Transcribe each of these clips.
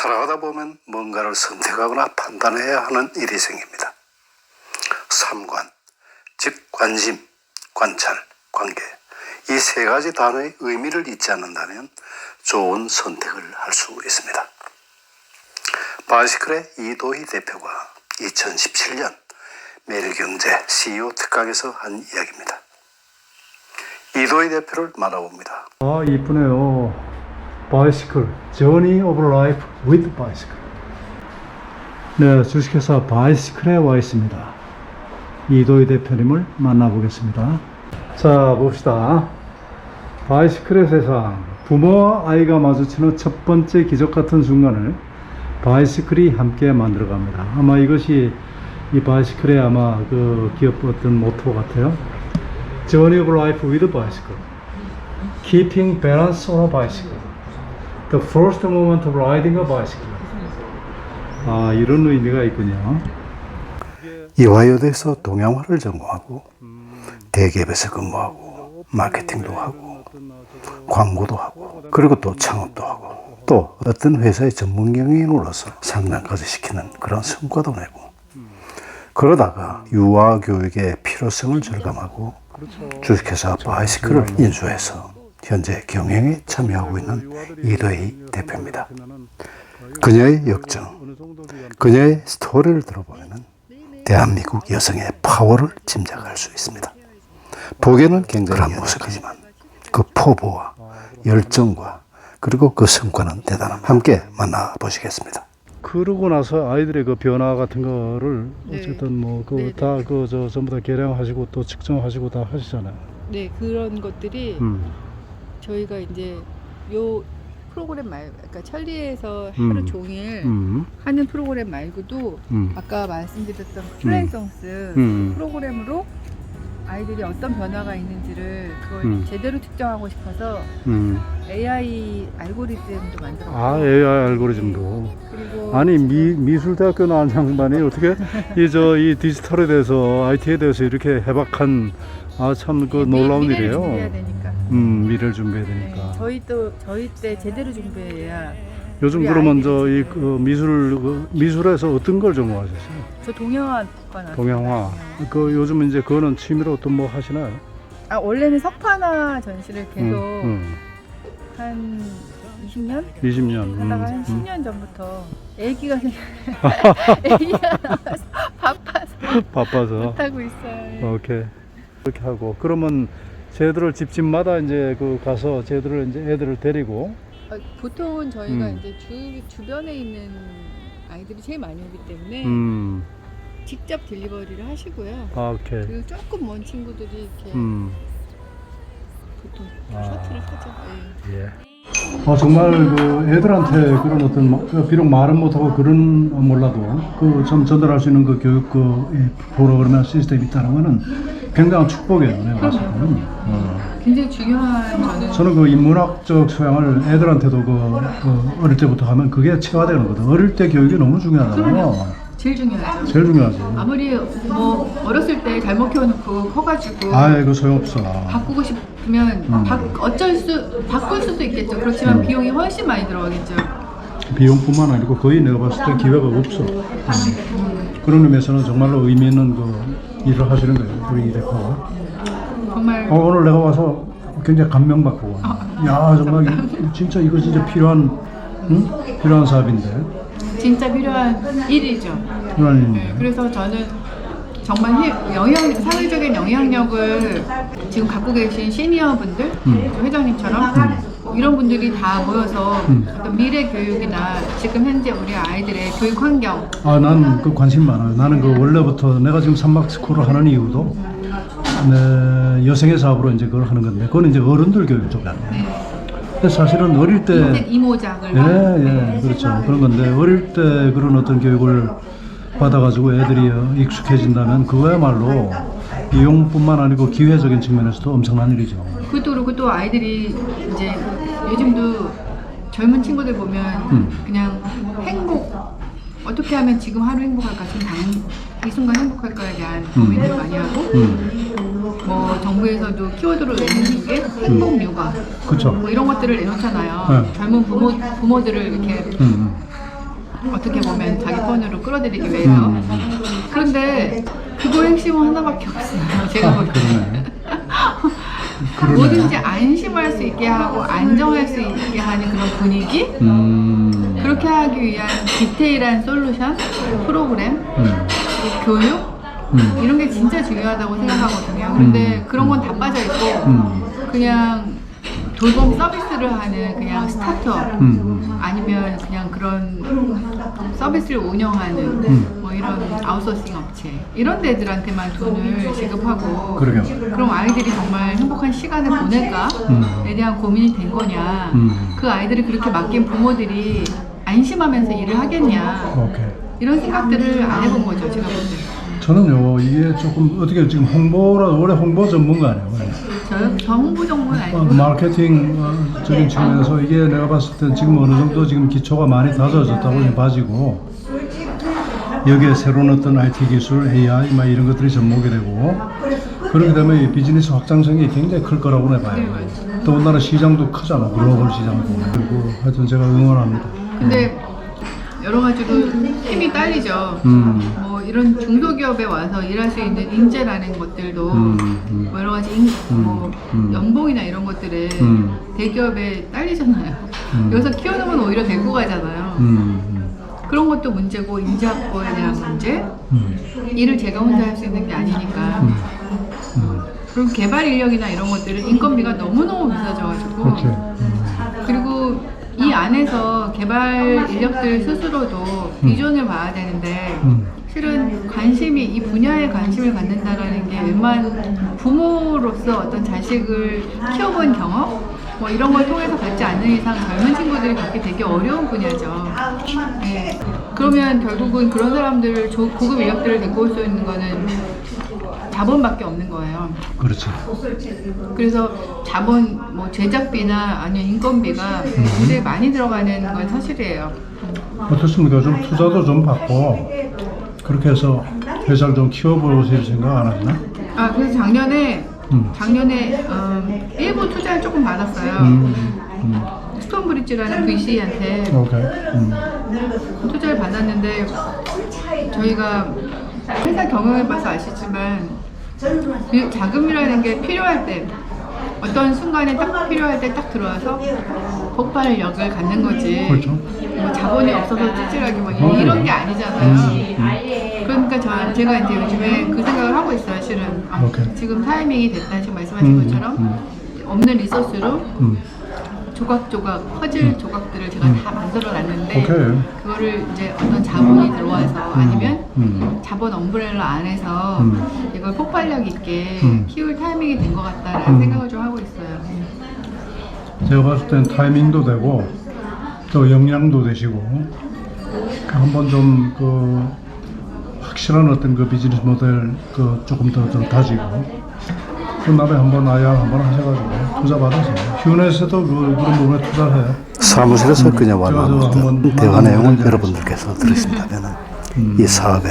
살아가다 보면 뭔가를 선택하거나 판단해야 하는 일이 생깁니다. 삼관, 즉 관심, 관찰, 관계, 이 세 가지 단어의 의미를 잊지 않는다면 좋은 선택을 할 수 있습니다. 바이시클의 이도희 대표가 2017년 매일경제 CEO 특강에서 한 이야기입니다. 이도희 대표를 만나봅니다. 아, 이쁘네요. 바이시클, Journey of Life with Bicycle. 네, 주식회사 바이시클에 와 있습니다. 이도희 대표님을 만나보겠습니다. 자, 봅시다. 바이시클의 세상, 부모와 아이가 마주치는 첫 번째 기적 같은 순간을 바이시클이 함께 만들어갑니다. 아마 이것이 이 바이시클의 아마 그 기업 어떤 모토 같아요. Journey of Life with Bicycle. Keeping balance on a bicycle. The first moment of riding a bicycle. 아, 이런 의미가 있군요. 이화여대에서 동양화를 전공하고 대기업에서 근무하고 마케팅도 하고 광고도 하고 그리고 또 창업도 하고 또 어떤 회사의 전문 경영인으로서 상장까지 시키는 그런 성과도 내고 그러다가 유아 교육의 필요성을 절감하고 주식회사 바이시클을 인수해서 현재 경영에 참여하고 있는 이도희 대표입니다. 그녀의 역정, 그녀의 스토리를 들어보면 대한민국 여성의 파워를 짐작할 수 있습니다. 보기에는 굉장히 모습이지만 그 포부와 열정과 그리고 그 성과는 대단합니다. 함께 만나보시겠습니다. 그러고 나서 아이들의 그 변화 같은 거를 어쨌든 뭐 그 다 그 저 전부 다 계량하시고 또 측정하시고 다 하시잖아요. 네, 그런 것들이 저희가 이제 요 프로그램 말고, 그러니까 천리에서 하루 종일 하는 프로그램 말고도 아까 말씀드렸던 플랜성스 프로그램으로 아이들이 어떤 변화가 있는지를 그걸 제대로 측정하고 싶어서 AI 알고리즘도 만들었고. 아, AI 알고리즘도. 그리고 아니 미술대학교 나온 양반이 어떻게 이 디지털에 대해서 IT에 대해서 이렇게 해박한 참 그 놀라운 미래를 일이에요. 준비해야 되니까. 미래를 준비해야 되니까. 네, 저희 때 제대로 준비해야. 요즘 그러면 이 미술에서 어떤 걸 전공하셨어요? 저 동양화과 나왔어요. 동양화. 그 요즘 이제 그거는 취미로 어떤 뭐 하시나요? 아, 원래는 석판화 전시를 계속 한 20년? 20년. 하다가 한 10년 전부터 애기가 나와서 바빠서 못하고 있어요. 오케이. 그렇게 하고 그러면 쟤들을 집집마다 이제 그 가서 쟤들을 이제 애들을 데리고 보통은 저희가 이제 주변에 있는 아이들이 제일 많이 오기 때문에 직접 딜리버리를 하시고요. 아, 오케이. 그리고 조금 먼 친구들이 이렇게 보통 셔틀을 타죠. 네. 예. 정말 그 애들한테 그런 어떤 비록 말은 못하고 그런 몰라도 그 좀 전달할 수 있는 그 교육 프로그램이나 시스템이 있다는 거는 굉장한 축복이에요. 내가 봤을 때는. 굉장히 중요한 저는 그 인문학적 소양을 애들한테도 그 어릴 때부터 하면 그게 체화되는 거거든. 어릴 때 교육이 너무 중요하잖아요. 제일 중요하죠. 제일 중요하지. 아무리 뭐 어렸을 때 잘못 키워놓고 커가지고 이거 소용없어. 바꾸고 싶으면 바꿀 수도 있겠죠. 그렇지만 비용이 훨씬 많이 들어가겠죠. 비용뿐만 아니고 거의 내가 봤을 때 기회가 없어. 그런 의미에서는 정말로 의미 있는 그 일을 하시는 거예요. 우리 이 대표가. 정말 오늘 내가 와서 굉장히 감명받고 야, 정말 진짜 이거 진짜 필요한 사업인데. 진짜 필요한 일이죠. 필요한 일인데. 네, 그래서 저는 정말 사회적인 영향력을 지금 갖고 계신 시니어분들, 회장님처럼 이런 분들이 다 모여서 어떤 미래 교육이나 지금 현재 우리 아이들의 교육 환경. 난 그 관심 많아요. 나는 그 원래부터 내가 지금 산막스쿨을 하는 이유도 여성의 사업으로 이제 그걸 하는 건데 그건 이제 어른들 교육 쪽이에요. 근데 사실은 어릴 때 이모작을 그렇죠. 그런 건데 어릴 때 그런 어떤 교육을 받아가지고 애들이 익숙해진다면 그거야말로 비용뿐만 아니고 기회적인 측면에서도 엄청난 일이죠. 그리고 또 아이들이 이제 요즘도 젊은 친구들 보면 그냥 어떻게 하면 지금 하루 행복할까, 지금 이 순간 행복할까에 대한 고민을 많이 하고 뭐 정부에서도 키워드로 내놓는 게 행복 육아 그쵸. 뭐 이런 것들을 내놓잖아요. 젊은 부모들을 이렇게 병원으로 끌어들이기 위해서. 그런데 그거 핵심은 하나밖에 없어요. 제가 볼 때. 그러네. 뭐든지 안심할 수 있게 하고 안정할 수 있게 하는 그런 분위기? 그렇게 하기 위한 디테일한 솔루션, 프로그램, 그리고 교육 이런 게 진짜 중요하다고 생각하거든요. 그런데 그런 건 다 빠져 있고 그냥 돌봄 서비스를 하는 그냥 스타트업 아니면 그냥 그런 서비스를 운영하는 뭐 이런 아웃소싱 업체 이런 데들한테만 돈을 지급하고 그러게요. 그럼 아이들이 정말 행복한 시간을 보낼까에 대한 고민이 된 거냐 그 아이들을 그렇게 맡긴 부모들이 안심하면서 일을 하겠냐 오케이. 이런 생각들을 안 해본 거죠 제가 볼 때. 저는요 이게 조금 어떻게 지금 홍보라 원래 홍보 전문가 아니에요. 저요? 저 홍보 정보는 아니고 마케팅적인 측면에서 이게 내가 봤을 땐 지금 어느 정도 지금 기초가 많이 다져졌다고 지금 봐지고 여기에 새로운 어떤 IT 기술, AI 막 이런 것들이 접목이 되고 그렇게 되면 이 비즈니스 확장성이 굉장히 클 거라고 내가 봐요. 더군다나 시장도 크잖아. 글로벌 시장도. 그리고 하여튼 제가 응원합니다. 근데 여러 가지로 힘이 딸리죠. 뭐 이런 중소기업에 와서 일할 수 있는 인재라는 것들도 뭐 여러 가지 뭐 연봉이나 이런 것들은 대기업에 딸리잖아요. 여기서 키워놓으면 오히려 데리고 가잖아요. 그런 것도 문제고 인재 확보에 대한 문제. 일을 제가 혼자 할 수 있는 게 아니니까. 그리고 개발 인력이나 이런 것들은 인건비가 너무너무 비싸져가지고. 그렇지. 그리고 이 안에서 개발 인력들 스스로도 비전을 봐야 되는데 실은 관심이 이 분야에 관심을 갖는다라는 게 웬만한 부모로서 어떤 자식을 키워본 경험 뭐 이런 걸 통해서 갖지 않는 이상 젊은 친구들이 갖기 되게 어려운 분야죠. 네. 그러면 결국은 그런 사람들을 고급 인력들을 데리고 올 수 있는 거는 자본밖에 없는 거예요. 그렇죠. 그래서 자본, 뭐 제작비나 아니면 인건비가 굉장히 많이 들어가는 건 사실이에요. 어떻습니까? 좀 투자도 좀 받고 그렇게 해서 회사를 좀 키워보실 생각 안 하시나? 아 그래서 작년에 일부 투자를 조금 받았어요. 스톤브리지라는 VC한테 오케이. 투자를 받았는데 저희가 회사 경영해봐서 아시지만 그 자금이라는 게 필요할 때 어떤 순간에 딱 필요할 때 딱 들어와서 폭발력을 갖는 거지. 그렇죠. 뭐 자본이 없어서 찌질하게 뭐 이런 게 아니잖아요. 그러니까 제가 이제 요즘에 그 생각을 하고 있어요. 실은 오케이. 지금 타이밍이 됐다 지금 말씀하신 것처럼 없는 리소스로 조각조각 퍼즐 조각들을 제가 다 만들어 놨는데 오케이. 그거를 이제 어떤 자본이 들어와서 아니면 자본 엄브렐라 안에서 이걸 폭발력 있게 키울 타이밍이 된 것 같다라는 생각을 좀 하고 있어요. 제가 봤을 땐 타이밍도 되고 또 역량도 되시고 한번 좀 그 확실한 어떤 그 비즈니스 모델 그 조금 더 좀 다지고 그 다음에 한번 IR 한번 하셔가지고 투자 받으세요. 휴넷에도 그런 부분에 투자를 해요. 사무실에서 그녀와 제가 나누던 한번 대화 내용을 만나보자. 여러분들께서 들으신다면 이 사업에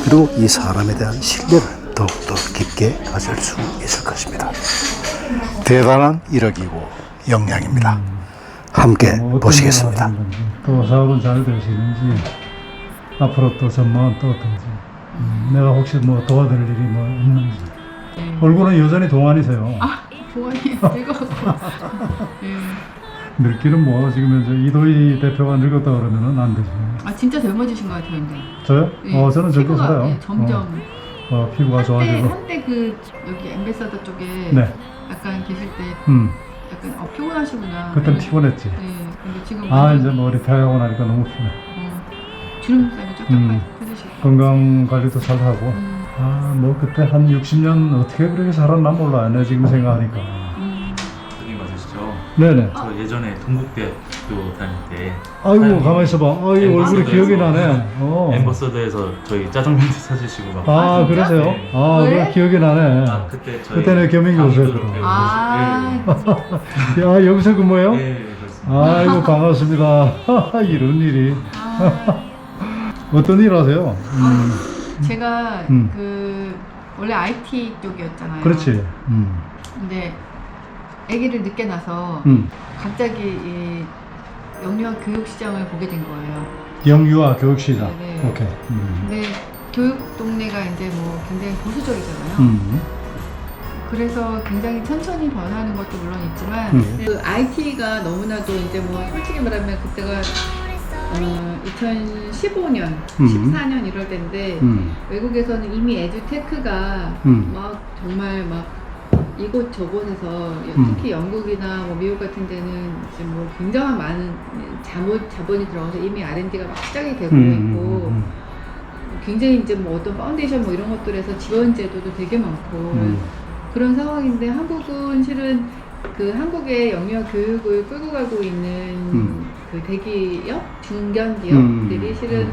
그리고 이 사람에 대한 신뢰를 더욱더 깊게 가질 수 있을 것입니다. 대단한 이력이고 역량입니다. 함께 뭐 어떤 보시겠습니다. 일을 하시는 건지, 또 사업은 잘 되시는지 앞으로 또 전망은 또 어떤지 내가 혹시 뭐 도와드릴 일이 뭐 있는지. 얼굴은 여전히 동안이세요. 아, 보안이 늙어가고. 늙기는 뭐 지금 현재 이도희 대표가 늙었다 그러면은 안 되지. 아, 진짜 젊어지신 것 같아요, 근데. 저요? 예, 저는 저렇게 피부가, 살아요. 예, 점점. 피부가 좋아지고. 한때 그 여기 엠베서더 쪽에 네. 약간 계실 때 약간 피곤하시구나. 그땐 피곤했지. 네, 근데 지금 아 완전, 이제 뭐 리타이어하고 나니까 너무 피곤해. 주름살이 쫙쫙 펴지시고. 건강 관리도 잘 하고. 아 뭐 그때 한 60년 어떻게 그렇게 살았나 몰라. 내 지금 생각하니까. 선생님 맞으시죠? 네네. 저 예전에 동국대학교 다닐 때 아이고 가만히 있어봐. 아이 얼굴이 기억이 나네. 엠버서더에서 저희 짜장면도 사주시고 막. 아 진짜? 그러세요? 네. 아 왜? 그래 기억이 나네. 아, 그때 저희 그때는 겸임 교수였거든. 강의도 배우고 아, 야 여기서 근무해요? 네, 네, 그렇습니다. 아이고 반갑습니다. 이런 일이. 어떤 일 하세요? 제가 그 원래 IT 쪽이었잖아요. 그렇지. 근데 아기를 늦게 낳아서 갑자기 이 영유아 교육 시장을 보게 된 거예요. 영유아 교육시장. 네, 예. 오케이. 근데 교육 동네가 이제 뭐 굉장히 보수적이잖아요. 그래서 굉장히 천천히 변하는 것도 물론 있지만 그 IT가 너무나도 이제 뭐 솔직히 말하면 그때가 2015년, 14년 이럴 때인데 외국에서는 이미 에듀테크가 막 정말 막 이곳 저곳에서 특히 영국이나 뭐 미국 같은 데는 이제 뭐 굉장한 많은 자본이 들어가서 이미 R&D가 막 시작이 되고 있고 굉장히 이제 뭐 어떤 파운데이션 뭐 이런 것들에서 지원 제도도 되게 많고 그런 상황인데 한국은 실은 그 한국의 영유아 교육을 끌고 가고 있는 그 대기업, 중견 기업들이 실은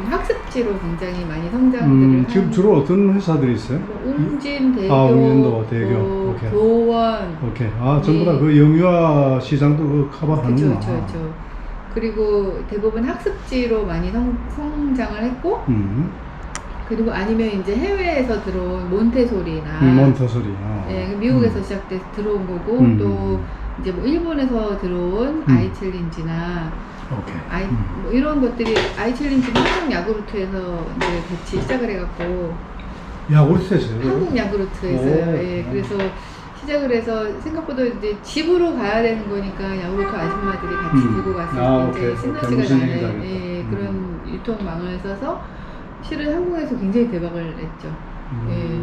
학습지로 굉장히 많이 성장들을 지금 주로 어떤 회사들이 있어요? 뭐 웅진, 대교, 웅진도 대교. 뭐 오케이. 교원, 오케이. 아, 전부 다 예. 그 영유아 시장도 그 커버하는구나. 그렇죠. 그리고 대부분 학습지로 많이 성장을 했고 그리고 아니면 이제 해외에서 들어온 몬테소리나 몬테소리. 예, 미국에서 시작돼서 들어온 거고 또 이제 뭐 일본에서 들어온 아이챌린지나 오케이. 뭐 이런 것들이 아이챌린지는 한국 야구르트에서 이제 같이 시작을 해갖고 야구르트에서요? 한국 야구르트에서요. 오. 예, 그래서 시작을 해서 생각보다 이제 집으로 가야 되는 거니까 야구르트 아줌마들이 같이 들고 갔을 때 이제 오케이. 시너지가 무슨 나는 얘기인지 알겠다. 예, 그런 유통망을 써서 실은 한국에서 굉장히 대박을 냈죠. 예,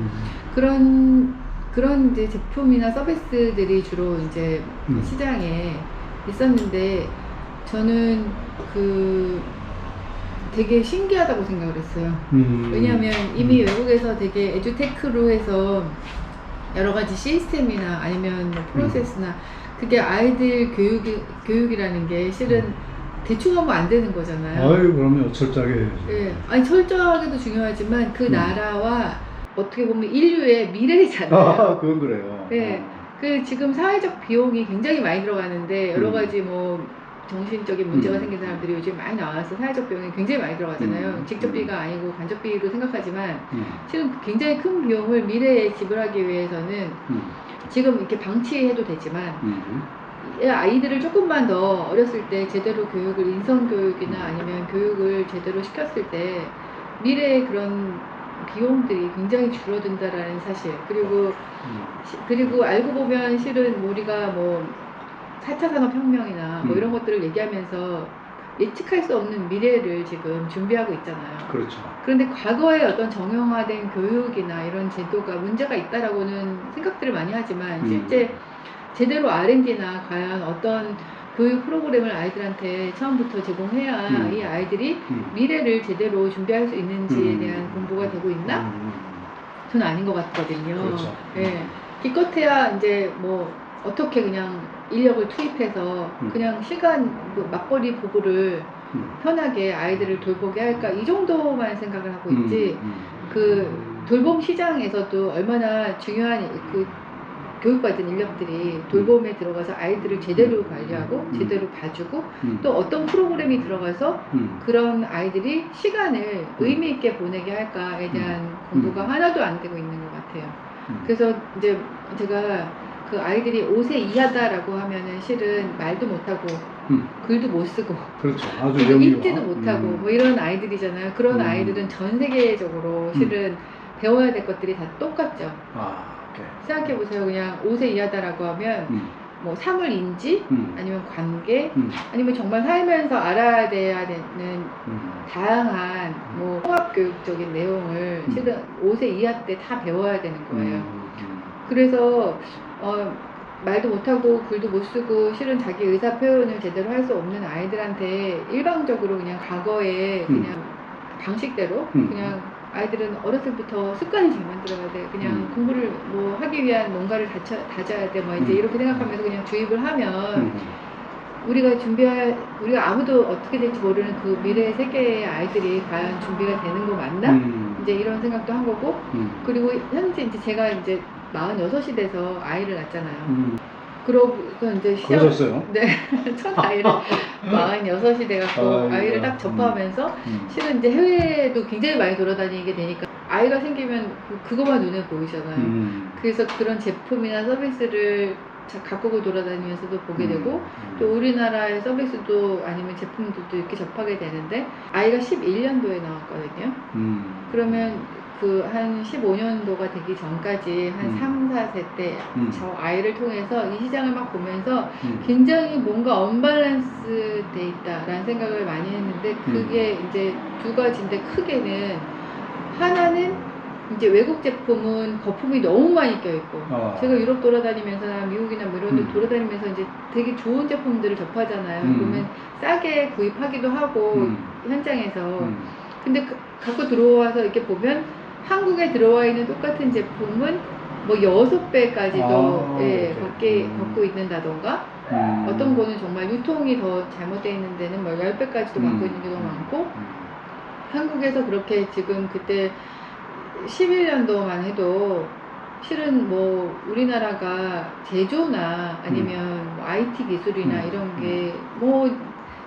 그런 이제 제품이나 서비스들이 주로 이제 시장에 있었는데 저는 그 되게 신기하다고 생각을 했어요. 왜냐하면 이미 외국에서 되게 에듀테크로 해서 여러 가지 시스템이나 아니면 뭐 프로세스나 그게 아이들 교육이라는 게 실은 대충 하면 안 되는 거잖아요. 아유, 그러면 철저하게 해야지. 예, 아니 철저하게도 중요하지만 그 나라와 어떻게 보면 인류의 미래잖아요. 그건 그래요. 예, 그 지금 사회적 비용이 굉장히 많이 들어가는데 여러 가지 뭐 정신적인 문제가 생긴 사람들이 요즘 많이 나와서 사회적 비용이 굉장히 많이 들어가잖아요. 직접비가 아니고 간접비로 생각하지만 실은 굉장히 큰 비용을 미래에 지불하기 위해서는 지금 이렇게 방치해도 되지만 아이들을 조금만 더 어렸을 때 제대로 교육을 인성교육이나 아니면 교육을 제대로 시켰을 때 미래의 그런 비용들이 굉장히 줄어든다라는 사실 그리고 알고 보면 실은 우리가 뭐 4차 산업혁명이나 뭐 이런 것들을 얘기하면서 예측할 수 없는 미래를 지금 준비하고 있잖아요. 그렇죠. 그런데 과거에 어떤 정형화된 교육이나 이런 제도가 문제가 있다라고는 생각들을 많이 하지만 실제 제대로 R&D나 과연 어떤 교육 프로그램을 아이들한테 처음부터 제공해야 이 아이들이 미래를 제대로 준비할 수 있는지에 대한 공부가 되고 있나? 저는 아닌 것 같거든요. 그렇죠. 예. 기껏해야 이제 뭐 어떻게 그냥 인력을 투입해서 그냥 시간 뭐 맞벌이 부부를 편하게 아이들을 돌보게 할까 이 정도만 생각을 하고 있지 그 돌봄 시장에서도 얼마나 중요한 그 교육받은 인력들이 돌봄에 들어가서 아이들을 제대로 관리하고 제대로 봐주고 또 어떤 프로그램이 들어가서 그런 아이들이 시간을 의미 있게 보내게 할까에 대한 공부가 하나도 안 되고 있는 것 같아요. 그래서 이제 제가 그 아이들이 5세 이하다라고 하면은 실은 말도 못하고 글도 못 쓰고 그렇죠. 아주 그리고 영리와. 읽지도 못하고 뭐 이런 아이들이잖아요. 그런 아이들은 전 세계적으로 실은 배워야 될 것들이 다 똑같죠. 오케이. 생각해보세요. 그냥 5세 이하다라고 하면 뭐 사물 인지 아니면 관계 아니면 정말 살면서 알아야 돼야 되는 다양한 뭐 통합교육적인 내용을 실은 5세 이하 때 다 배워야 되는 거예요. 그래서 말도 못하고 글도 못 쓰고 실은 자기 의사 표현을 제대로 할 수 없는 아이들한테 일방적으로 그냥 과거에 그냥 방식대로 그냥 아이들은 어렸을 때부터 습관을 잘 만들어야 돼. 그냥 공부를 뭐 하기 위한 뭔가를 다져야 돼. 뭐 이제 이렇게 생각하면서 그냥 주입을 하면 우리가 아무도 어떻게 될지 모르는 그 미래의 세계의 아이들이 과연 준비가 되는 거 맞나? 이제 이런 생각도 한 거고 그리고 현재 이제 제가 이제 46이 돼서 아이를 낳았잖아요. 그러고서 이제 그러셨어요? 네. 첫 아이를 46이 돼갖고 아이를 딱 접하면서 실은 이제 해외도 굉장히 많이 돌아다니게 되니까 아이가 생기면 그거만 눈에 보이잖아요. 그래서 그런 제품이나 서비스를 각국을 돌아다니면서도 보게 되고 또 우리나라의 서비스도 아니면 제품들도 이렇게 접하게 되는데 아이가 11년도에 나왔거든요. 그러면 그 한 15년도가 되기 전까지 한 3, 4세 때 저 아이를 통해서 이 시장을 막 보면서 굉장히 뭔가 언밸런스 돼 있다라는 생각을 많이 했는데 그게 이제 두 가지인데 크게는 하나는 이제 외국 제품은 거품이 너무 많이 껴있고 제가 유럽 돌아다니면서 미국이나 뭐 이런 데 돌아다니면서 이제 되게 좋은 제품들을 접하잖아요. 그러면 싸게 구입하기도 하고 현장에서 근데 갖고 들어와서 이렇게 보면 한국에 들어와 있는 똑같은 제품은 뭐 6배까지도 예, 갖고 있는다던가 어떤 거는 정말 유통이 더 잘못되어 있는 데는 뭐 10배까지도 갖고 있는 경우가 많고 한국에서 그렇게 지금 그때 11년도만 해도 실은 뭐 우리나라가 제조나 아니면 뭐 IT 기술이나 이런 게 뭐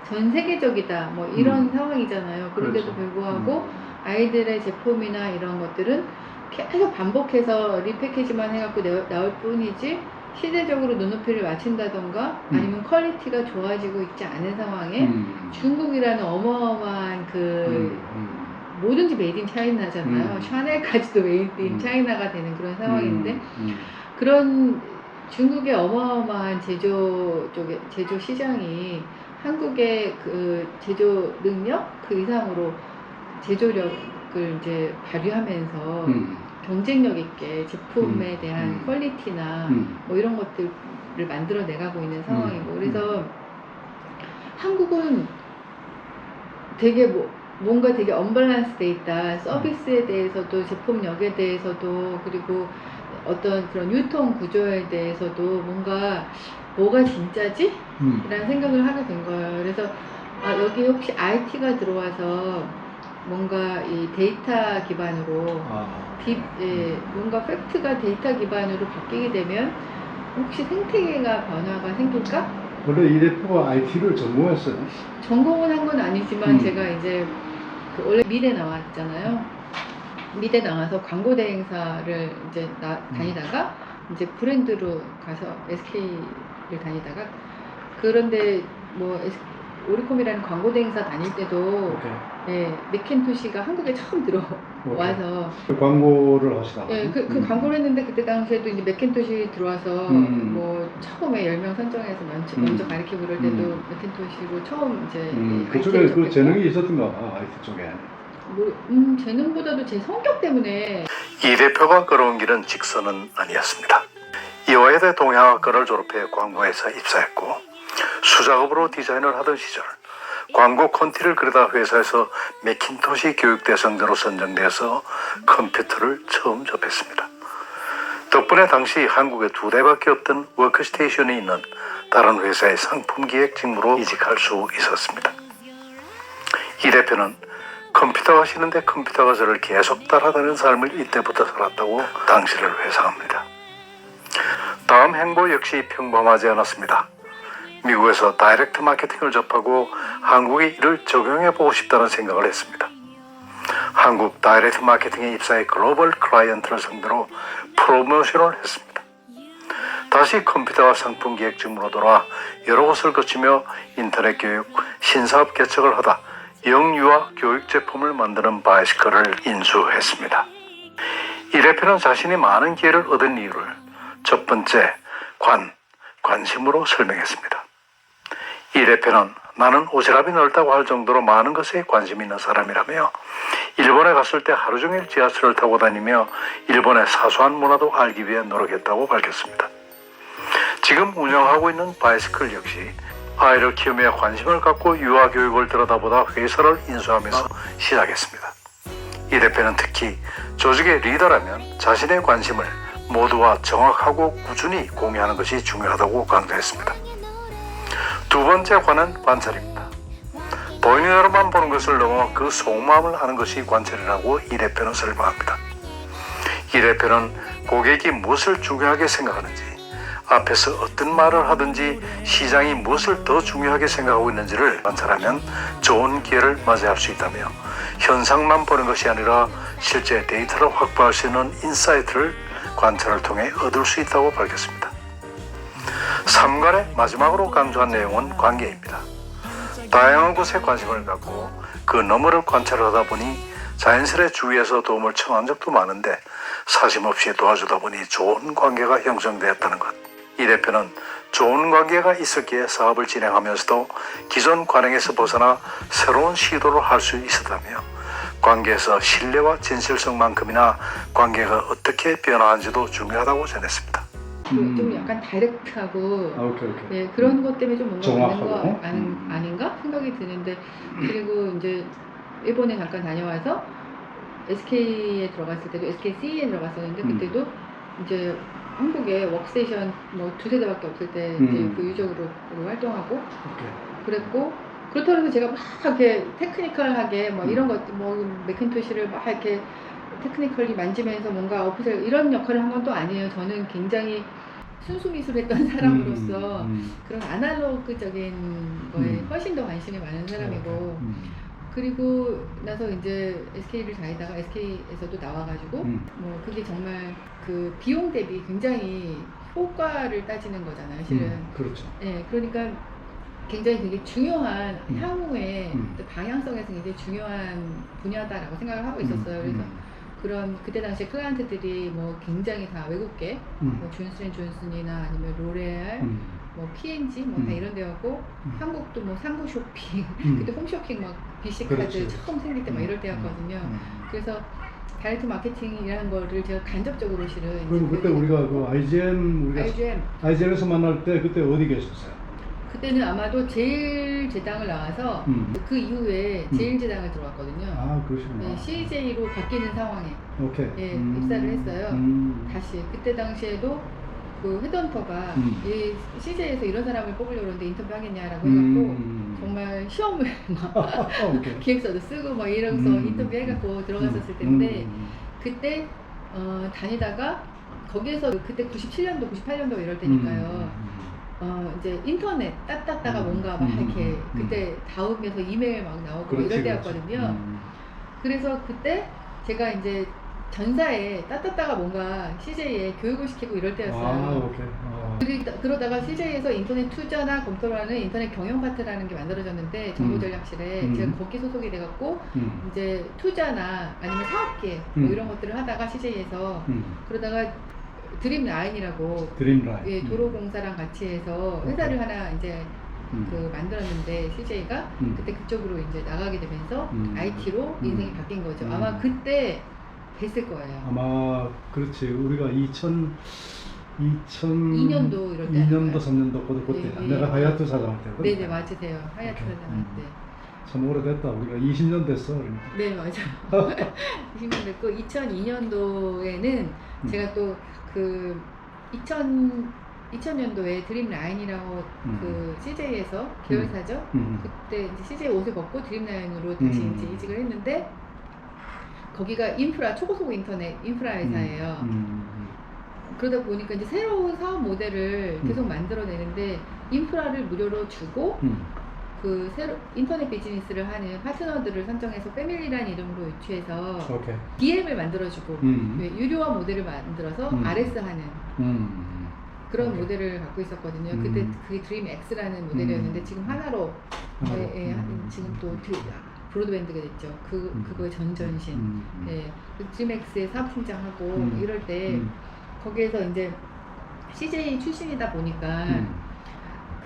전 세계적이다 뭐 이런 상황이잖아요. 그런데도 그렇죠. 불구하고 아이들의 제품이나 이런 것들은 계속 반복해서 리패키지만 해갖고 나올 뿐이지 시대적으로 눈높이를 맞춘다던가 아니면 퀄리티가 좋아지고 있지 않은 상황에 중국이라는 어마어마한 그 뭐든지 메이드 인 차이나잖아요. 샤넬까지도 메이드 인 차이나가 되는 그런 상황인데 그런 중국의 어마어마한 제조 시장이 한국의 그 제조 능력 그 이상으로 제조력을 이제 발휘하면서 경쟁력 있게 제품에 대한 퀄리티나 뭐 이런 것들을 만들어 내가고 있는 상황이고 그래서 한국은 되게 뭔가 되게 언밸런스 돼 있다. 서비스에 대해서도 제품력에 대해서도 그리고 어떤 그런 유통 구조에 대해서도 뭐가 진짜지? 라는 생각을 하게 된 거예요. 그래서 여기 혹시 IT가 들어와서 뭔가 이 데이터 기반으로 뭔가 팩트가 데이터 기반으로 바뀌게 되면 혹시 생태계가 변화가 생길까? 원래 이 대표가 IT를 전공했어요. 전공은 한 건 아니지만 제가 이제 원래 미대 나왔잖아요. 미대 나와서 광고 대행사를 이제 다니다가 이제 브랜드로 가서 SK를 다니다가 그런데 뭐 오리콤이라는 광고 대행사 다닐 때도 예, 맥킨토시가 한국에 처음 들어와서 그 광고를 하시다가 예, 그 광고를 했는데 그때 당시에도 이제 맥킨토시 들어와서 뭐 처음에 10명 선정해서 먼저 가르치고 그럴 때도 맥킨토시로 처음 이제 그쪽에 IT를 그 접했고. 재능이 있었던가 봐 IT 쪽에. 재능보다도 제 성격 때문에 이 대표가 걸어온 길은 직선은 아니었습니다. 이화여대 동양학과를 졸업해 광고회사 입사했고 수작업으로 디자인을 하던 시절 광고 콘티를 그리다 회사에서 맥킨토시 교육대상자로 선정돼서 컴퓨터를 처음 접했습니다. 덕분에 당시 한국에 2대밖에 없던 워크스테이션이 있는 다른 회사의 상품기획 직무로 이직할 수 있었습니다. 이 대표는 컴퓨터가 싫은데 컴퓨터가 저를 계속 따라다니는 삶을 이때부터 살았다고 당시를 회상합니다. 다음 행보 역시 평범하지 않았습니다. 미국에서 다이렉트 마케팅을 접하고 한국에 이를 적용해보고 싶다는 생각을 했습니다. 한국 다이렉트 마케팅에 입사해 글로벌 클라이언트를 상대로 프로모션을 했습니다. 다시 컴퓨터와 상품 기획 직무로 돌아와 여러 곳을 거치며 인터넷 교육, 신사업 개척을 하다 영유아 교육 제품을 만드는 바이시클을 인수했습니다. 이 대표는 자신이 많은 기회를 얻은 이유를 첫 번째, 관심으로 설명했습니다. 이 대표는 나는 오지랖이 넓다고 할 정도로 많은 것에 관심이 있는 사람이라며 일본에 갔을 때 하루 종일 지하철을 타고 다니며 일본의 사소한 문화도 알기 위해 노력했다고 밝혔습니다. 지금 운영하고 있는 바이시클 역시 아이를 키우며 관심을 갖고 유아 교육을 들여다보다 회사를 인수하면서 시작했습니다. 이 대표는 특히 조직의 리더라면 자신의 관심을 모두와 정확하고 꾸준히 공유하는 것이 중요하다고 강조했습니다. 두 번째 관은 관찰입니다. 보이는 대로만 보는 것을 넘어 그 속마음을 아는 것이 관찰이라고 이 대표는 설명합니다. 이 대표는 고객이 무엇을 중요하게 생각하는지, 앞에서 어떤 말을 하든지 시장이 무엇을 더 중요하게 생각하고 있는지를 관찰하면 좋은 기회를 맞이할 수 있다며 현상만 보는 것이 아니라 실제 데이터를 확보할 수 있는 인사이트를 관찰을 통해 얻을 수 있다고 밝혔습니다. 3관의 마지막으로 강조한 내용은 관계입니다. 다양한 곳에 관심을 갖고 그 너머를 관찰하다 보니 자연스레 주위에서 도움을 청한 적도 많은데 사심없이 도와주다 보니 좋은 관계가 형성되었다는 것. 이 대표는 좋은 관계가 있었기에 사업을 진행하면서도 기존 관행에서 벗어나 새로운 시도를 할 수 있었다며 관계에서 신뢰와 진실성만큼이나 관계가 어떻게 변화하는지도 중요하다고 전했습니다. 좀 약간 다이렉트하고 오케이. 네, 그런 것 때문에 좀 뭔가 정확하고. 있는 거 아닌가 생각이 드는데 그리고 이제 일본에 잠깐 다녀와서 SK에 들어갔을 때도 SKC에 들어갔었는데 그때도 이제 한국에 워크스테이션 뭐 두세 대밖에 없을 때 이제 그 유적으로 활동하고 오케이. 그랬고 그렇다고 해서 제가 막 이렇게 테크니컬하게 뭐 이런 것 뭐 매cin토시를 막 이렇게 테크니컬리 만지면서 뭔가 오프셀 이런 역할을 한 건 또 아니에요. 저는 굉장히 순수미술했던 사람으로서 그런 아날로그적인 거에 훨씬 더 관심이 많은 사람이고 그리고 나서 이제 SK를 다니다가 SK에서도 나와가지고 뭐 그게 정말 그 비용 대비 굉장히 효과를 따지는 거잖아요, 실은. 그렇죠. 네, 그러니까 굉장히 되게 중요한 향후의 또 방향성에서 굉장히 중요한 분야다라고 생각을 하고 있었어요. 그래서 그런 그때 당시에 클라이언트들이 뭐 굉장히 다 외국계, 뭐 존슨앤존슨이나 아니면 로레알, 뭐 P&G 뭐 다 이런 데였고 한국도 뭐 상고 쇼핑, 그때 홈쇼핑 막 BC 카드 그렇지. 처음 생길 때 막 이럴 때였거든요. 그래서 다이렉트 마케팅이라는 거를 제가 간접적으로 실은 그럼 그때 우리가 그 IGM에서 만날 때 그때 어디 계셨어요? 그때는 아마도 제일제당을 나와서 그 이후에 제일제당을 들어왔거든요. 아, 그러시구나. 네, CJ로 바뀌는 상황에 오케이. 예, 입사를 했어요. 다시 그때 당시에도 그 헤드헌터가 이 CJ에서 이런 사람을 뽑으려고 그러는데 인터뷰 하겠냐라고 해갖고 정말 시험을 막 오케이. 기획서도 쓰고 막 이러면서 인터뷰 해갖고 들어갔었을 텐데 그때 다니다가 거기에서 그때 97년도 98년도 이럴 때니까요. 이제 인터넷 땄다가 뭔가 막 이렇게 그때 다음에서 이메일 막 나오고 그렇지, 이럴 때였거든요. 그래서 그때 제가 이제 전사에 땄다가 뭔가 CJ에 교육을 시키고 이럴 때였어요. 아, 오케이. 그러다가 CJ에서 인터넷 투자나 검토를 하는 인터넷 경영 파트라는 게 만들어졌는데 정보전략실에 제가 거기 소속이 돼갖고 이제 투자나 아니면 사업계 뭐 이런 것들을 하다가 CJ에서 그러다가 드림라인이라고 드림라인. 예, 도로공사랑 같이 해서 회사를 하나 이제 그 만들었는데 CJ가 그때 그쪽으로 이제 나가게 되면서 IT로 인생이 바뀐 거죠. 아마 그때 됐을 거예요. 아마 그렇지. 우리가 2002년도 2년도 이럴 때 2년도 3년도 그때 예, 예. 내가 하얏트 사장할 때. 네네 맞으세요. 하얏트 사장할 때. 참 오래됐다. 우리가 20년 됐어. 그러니까. 네 맞아요. 20년 됐고 2002년도에는 제가 또 그 2000년도에 드림라인이라고 그 CJ에서 계열사죠. 그때 이제 CJ 옷을 벗고 드림라인으로 다시 이제 이직을 했는데 거기가 인프라 초고속 인터넷 인프라 회사예요. 그러다 보니까 이제 새로운 사업 모델을 계속 만들어내는데 인프라를 무료로 주고 그 새로 인터넷 비즈니스를 하는 파트너들을 선정해서 패밀리라는 이름으로 유치해서 오케이. DM을 만들어주고 유료화 모델을 만들어서 RS 하는 그런 오케이. 모델을 갖고 있었거든요. 그때 그게 드림 X라는 모델이었는데 지금 하나로 지금 또 브로드밴드가 됐죠. 그거의 전신. 예, 드림 X의 사업 팀장하고 이럴 때 거기에서 이제 CJ 출신이다 보니까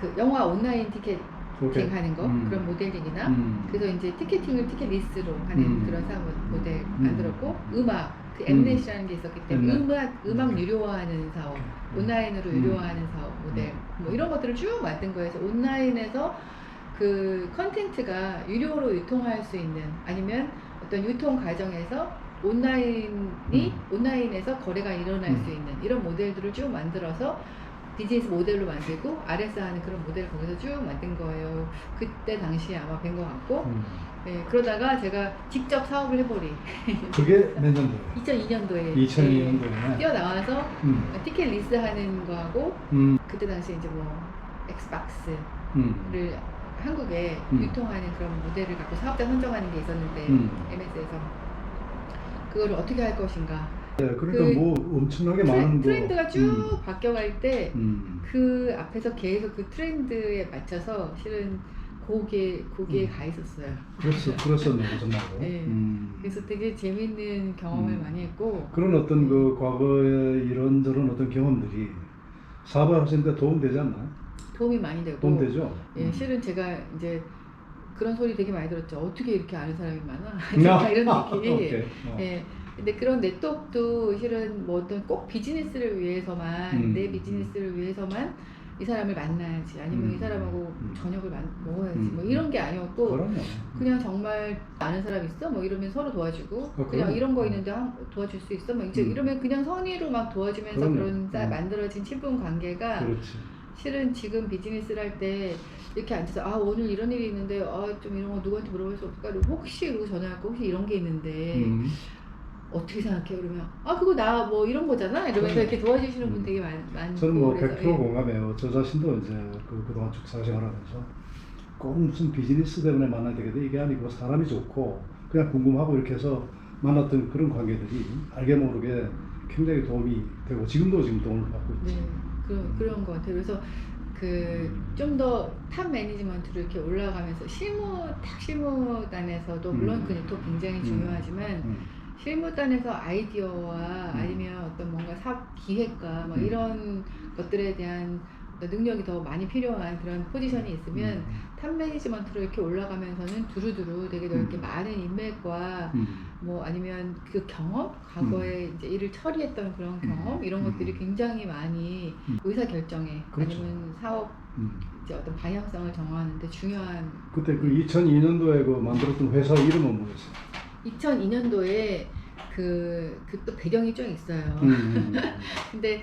그 영화 온라인 티켓 오케이. 하는 거 그런 모델링이나 그래서 이제 티켓팅을 티켓 리스트로 하는 그런 사업 모델 만들었고 음악 그 엠넷이라는 게 있었기 때문에 음악 유료화하는 사업 온라인으로 유료화하는 사업 모델 뭐 이런 것들을 쭉 만든 거예요. 그래서 온라인에서 그 컨텐츠가 유료로 유통할 수 있는 아니면 어떤 유통 과정에서 온라인에서 거래가 일어날 수 있는 이런 모델들을 쭉 만들어서 비즈니스 모델로 만들고 RS 하는 그런 모델을 거기서 쭉 만든 거예요. 그때 당시에 아마 뵌 것 같고 네, 그러다가 제가 직접 사업을 해버린 그게 몇 년도예요? 2002년도에 2002년도에 뛰어나와서 티켓 리스트 하는 거하고 그때 당시에 이제 뭐 엑스박스를 한국에 유통하는 그런 모델을 갖고 사업자 선정하는 게 있었는데 MS에서 그거를 어떻게 할 것인가 네, 그러니까 뭐 엄청나게 많은 트렌드가 쭉 바뀌어갈 때 그 음. 앞에서 계속 그 트렌드에 맞춰서 실은 거기에 가 있었어요. 그랬었네요, 정말로. 네. 그래서 되게 재밌는 경험을 많이 했고 그런 어떤 그 과거의 이런저런 어떤 경험들이 사업을 하시는데 도움 되지 않나요? 도움이 많이 되고 도움 되죠? 예, 실은 제가 이제 그런 소리 되게 많이 들었죠. 어떻게 이렇게 아는 사람이 많아? 이런 느낌이. 오케이. 예. 근데 그런 네트워크도 실은 뭐 어떤 꼭 비즈니스를 위해서만 내 비즈니스를 위해서만 이 사람을 만나야지 아니면 이 사람하고 저녁을 먹어야지 뭐 이런 게 아니었고 그럼요. 그냥 정말 아는 사람 있어? 뭐 이러면 서로 도와주고 그냥 그럼요. 이런 거 있는데 도와줄 수 있어? 뭐 이제 이러면 그냥 선의로 막 도와주면서 그럼요. 그런 만들어진 친분 관계가 그렇지. 실은 지금 비즈니스를 할 때 이렇게 앉아서 아 오늘 이런 일이 있는데 아 좀 이런 거 누구한테 물어볼 수 없을까? 혹시 이러고 전화할 거 혹시 이런 게 있는데 어떻게 생각해? 그러면 아 그거 나 뭐 이런 거잖아 이러면서 이렇게 도와주시는 분 되게 많고 저는 뭐 100% 예. 공감해요. 저 자신도 이제 그동안 쭉 사생활하면서 꼭 무슨 비즈니스 때문에 만나게 되게 이게 아니고 사람이 좋고 그냥 궁금하고 이렇게 해서 만났던 그런 관계들이 알게 모르게 굉장히 도움이 되고 지금 도움을 받고 있죠. 네, 그런 것 같아요. 그래서 좀 더 탑 매니지먼트로 이렇게 올라가면서 실무단에서도 물론 그 네트워크 굉장히 중요하지만 실무단에서 아이디어와 아니면 어떤 뭔가 사업 기획과 뭐 이런 것들에 대한 어떤 능력이 더 많이 필요한 그런 포지션이 있으면 탑 매니지먼트로 이렇게 올라가면서는 두루두루 되게 넓게 많은 인맥과 뭐 아니면 그 경험, 과거에 이제 일을 처리했던 그런 경험 이런 것들이 굉장히 많이 의사 결정에 그렇죠. 아니면 사업 이제 어떤 방향성을 정하는데 중요한. 그때 그 2002년도에 그 만들었던 회사 이름은 뭐였어요? 2002년도에 그 또 배경이 좀 있어요. 근데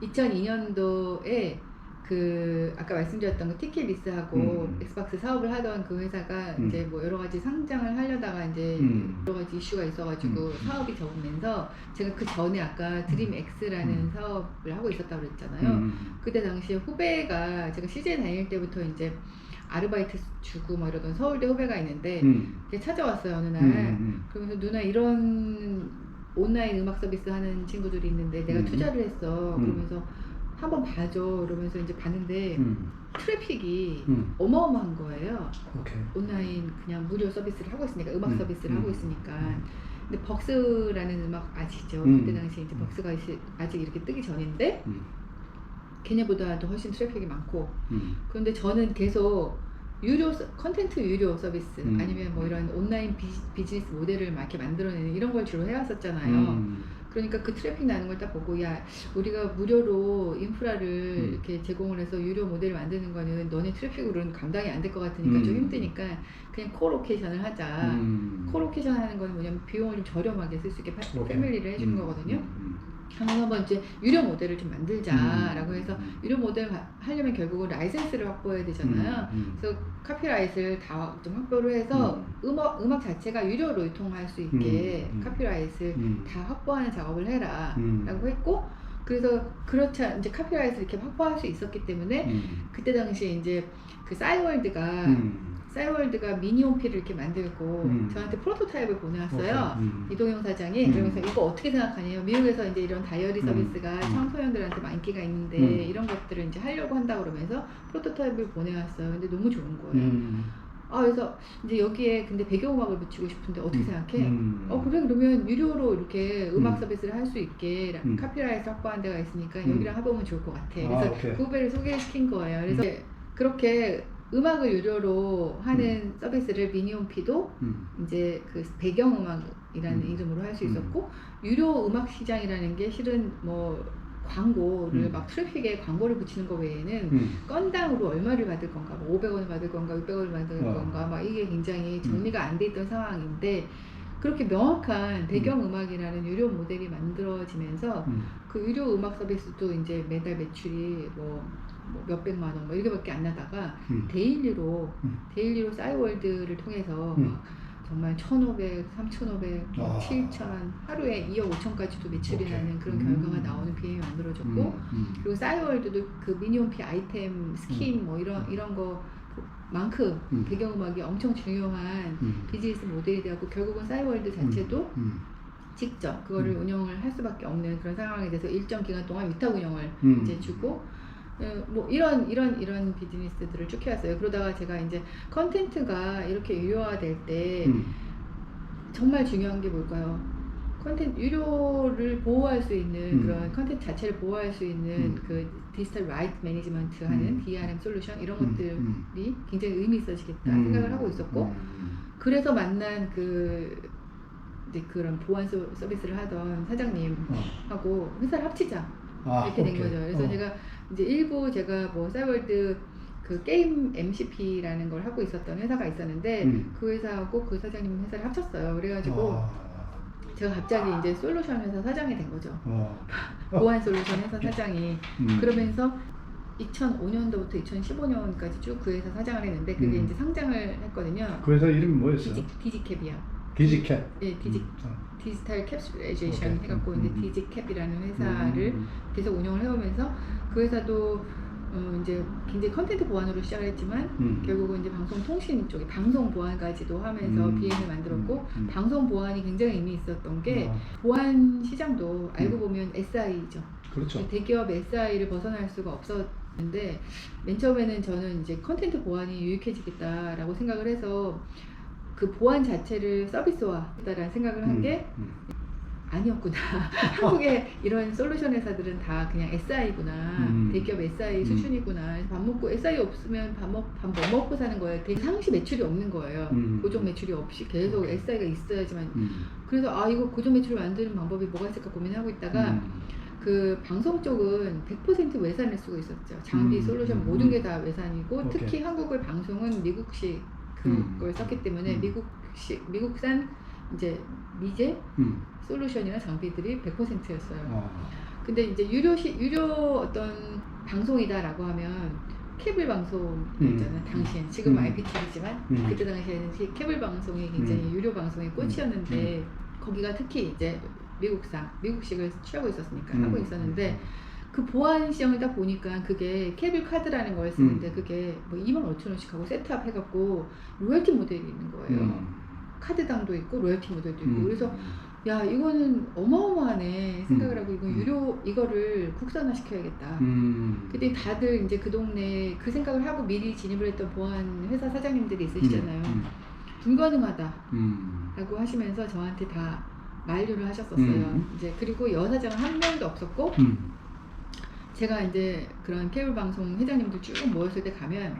2002년도에 그 아까 말씀드렸던 그 티켓리스하고 엑스박스 사업을 하던 그 회사가 이제 뭐 여러 가지 상장을 하려다가 이제 여러 가지 이슈가 있어가지고 사업이 접으면서 제가 그 전에 아까 드림X라는 사업을 하고 있었다고 그랬잖아요. 그때 당시에 후배가 제가 CJ 다닐 때부터 이제 아르바이트 주고 뭐 이러던 서울대 후배가 있는데 걔 찾아왔어요 어느 날. 그러면서 누나 이런 온라인 음악 서비스 하는 친구들이 있는데 내가 투자를 했어. 그러면서 한번 봐줘. 이러면서 이제 봤는데 트래픽이 어마어마한 거예요. 오케이. 온라인 그냥 무료 서비스를 하고 있으니까 음악 서비스를 하고 있으니까. 근데 벅스라는 음악 아시죠? 그때 당시에 이제 벅스가 아직 이렇게 뜨기 전인데 걔네보다도 훨씬 트래픽이 많고 그런데 저는 계속 컨텐트 유료 서비스 아니면 뭐 이런 온라인 비즈니스 모델을 막 이렇게 만들어내는 이런 걸 주로 해왔었잖아요. 그러니까 그 트래픽 나는 걸 딱 보고 야 우리가 무료로 인프라를 이렇게 제공을 해서 유료 모델을 만드는 거는 너네 트래픽으로는 감당이 안 될 것 같으니까 좀 힘드니까 그냥 코로케이션을 하자. 코로케이션 하는 건 뭐냐면 비용을 좀 저렴하게 쓸 수 있게 패밀리를 해주는 거거든요. 한번 이제 유료 모델을 좀 만들자라고 해서 유료 모델 하려면 결국은 라이센스를 확보해야 되잖아요. 그래서 카피라이트를 다 좀 확보를 해서 음악 자체가 유료로 유통할 수 있게 카피라이트를 다 확보하는 작업을 해라라고 했고 그래서 그렇지 이제 카피라이트를 이렇게 확보할 수 있었기 때문에 그때 당시에 이제 그 싸이월드가 미니홈피를 이렇게 만들고 저한테 프로토타입을 보내왔어요. 이동영 사장이. 그러면서 이거 어떻게 생각하냐요? 미국에서 이제 이런 다이어리 서비스가 청소년들한테 막 인기가 있는데 이런 것들을 이제 하려고 한다 그러면서 프로토타입을 보내왔어요. 근데 너무 좋은 거예요. 그래서 이제 여기에 근데 배경음악을 붙이고 싶은데 어떻게 생각해? 그래 그러면 유료로 이렇게 음악 서비스를 할 수 있게 카피라이트 확보한 데가 있으니까 여기랑 해보면 좋을 것 같아. 그래서 그 후배를 소개시킨 거예요. 그래서 그렇게 음악을 유료로 하는 서비스를 미니홈피도 이제 그 배경음악이라는 이름으로 할 수 있었고 유료 음악 시장이라는 게 실은 뭐 광고를 막 트래픽에 광고를 붙이는 거 외에는 건당으로 얼마를 받을 건가 뭐 500원을 받을 건가 600원을 받을 건가 막 이게 굉장히 정리가 안 돼 있던 상황인데 그렇게 명확한 배경음악이라는 유료 모델이 만들어지면서 그 유료 음악 서비스도 이제 매달 매출이 뭐 몇백만 원 뭐 이렇게밖에 안 나다가 데일리로 싸이월드를 통해서 막 정말 1,500, 3,500, 7,000 하루에 2억 5천까지도 매출이 나는 그런 결과가 나오는 비행이 만들어졌고 그리고 싸이월드도 그 미니홈피 아이템 스킨 뭐 이런 거 만큼 배경음악이 엄청 중요한 비즈니스 모델이 되었고 결국은 싸이월드 자체도 직접 그거를 운영을 할 수밖에 없는 그런 상황이 돼서 일정 기간 동안 위탁 운영을 이제 주고 뭐 이런 비즈니스들을 쭉 해왔어요. 그러다가 제가 이제 컨텐츠가 이렇게 유료화될 때 정말 중요한 게 뭘까요? 컨텐츠 유료를 보호할 수 있는 그런 컨텐츠 자체를 보호할 수 있는 그 디지털 라이트 매니지먼트 하는 DRM 솔루션 이런 것들이 굉장히 의미 있어지겠다 생각을 하고 있었고 그래서 만난 이제 그런 보안 서비스를 하던 사장님하고 회사를 합치자 이렇게 된 거죠. 그래서 제가 이제 일부 제가 뭐 싸이월드 그 게임 MCP라는 걸 하고 있었던 회사가 있었는데 그 회사하고 그 사장님 회사를 합쳤어요. 그래가지고 제가 갑자기 이제 솔루션 회사 사장이 된 거죠. 보안 솔루션 회사 사장이. 그러면서 2005년도부터 2015년까지 쭉 그 회사 사장을 했는데 그게 이제 상장을 했거든요. 그 회사 이름이 뭐였어요? 디지캡이요. 디지캡. 네, 디지털 캡슐레이제이션 해갖고 이제 디지캡이라는 회사를 계속 운영을 해오면서 그 회사도 이제 굉장히 컨텐츠 보안으로 시작을 했지만 결국은 이제 방송통신 쪽에 방송 보안까지도 하면서 BM을 만들었고 방송 보안이 굉장히 의미 있었던 게 보안 시장도 알고 보면 SI죠. 그렇죠. 대기업 SI를 벗어날 수가 없었는데 맨 처음에는 저는 이제 컨텐츠 보안이 유익해지겠다라고 생각을 해서 그 보안 자체를 서비스화했다라는 생각을 한 게 아니었구나. 한국의 이런 솔루션 회사들은 다 그냥 SI구나. 대기업 SI 수준이구나. 밥 먹고 SI 없으면 밥 뭐 먹고 사는 거예요. 되게 상시 매출이 없는 거예요. 고정 매출이 없이 계속 SI가 있어야지만. 그래서 아 이거 고정 매출을 만드는 방법이 뭐가 있을까 고민하고 있다가 그 방송 쪽은 100% 외산을 쓰고 있었죠. 장비, 솔루션 모든 게 다 외산이고 특히 한국의 방송은 미국식 그걸 썼기 때문에 미국산 이제 미제 솔루션이나 장비들이 100%였어요. 근데 이제 유료 어떤 방송이다라고 하면 케이블 방송이었잖아요. 당시엔 지금 IPTV지만 그때 당시에는 케이블 방송이 굉장히 유료 방송의 꽃이었는데 거기가 특히 이제 미국식을 취하고 있었으니까 하고 있었는데 그 보안 시장을 딱 보니까 그게 케이블 카드라는 걸 쓰는데 그게 뭐 25,000원씩 하고 세트업 해갖고 로열티 모델이 있는 거예요. 카드당도 있고 로열티 모델도 있고 그래서 야 이거는 어마어마하네 생각을 하고 이거를 국산화 시켜야겠다. 그때 다들 이제 그 동네 그 생각을 하고 미리 진입을 했던 보안 회사 사장님들이 있으시잖아요. 불가능하다 라고 하시면서 저한테 다 만류를 하셨었어요. 이제 그리고 여사장은 한 명도 없었고 제가 이제 그런 케이블 방송 회장님들 쭉 모였을 때 가면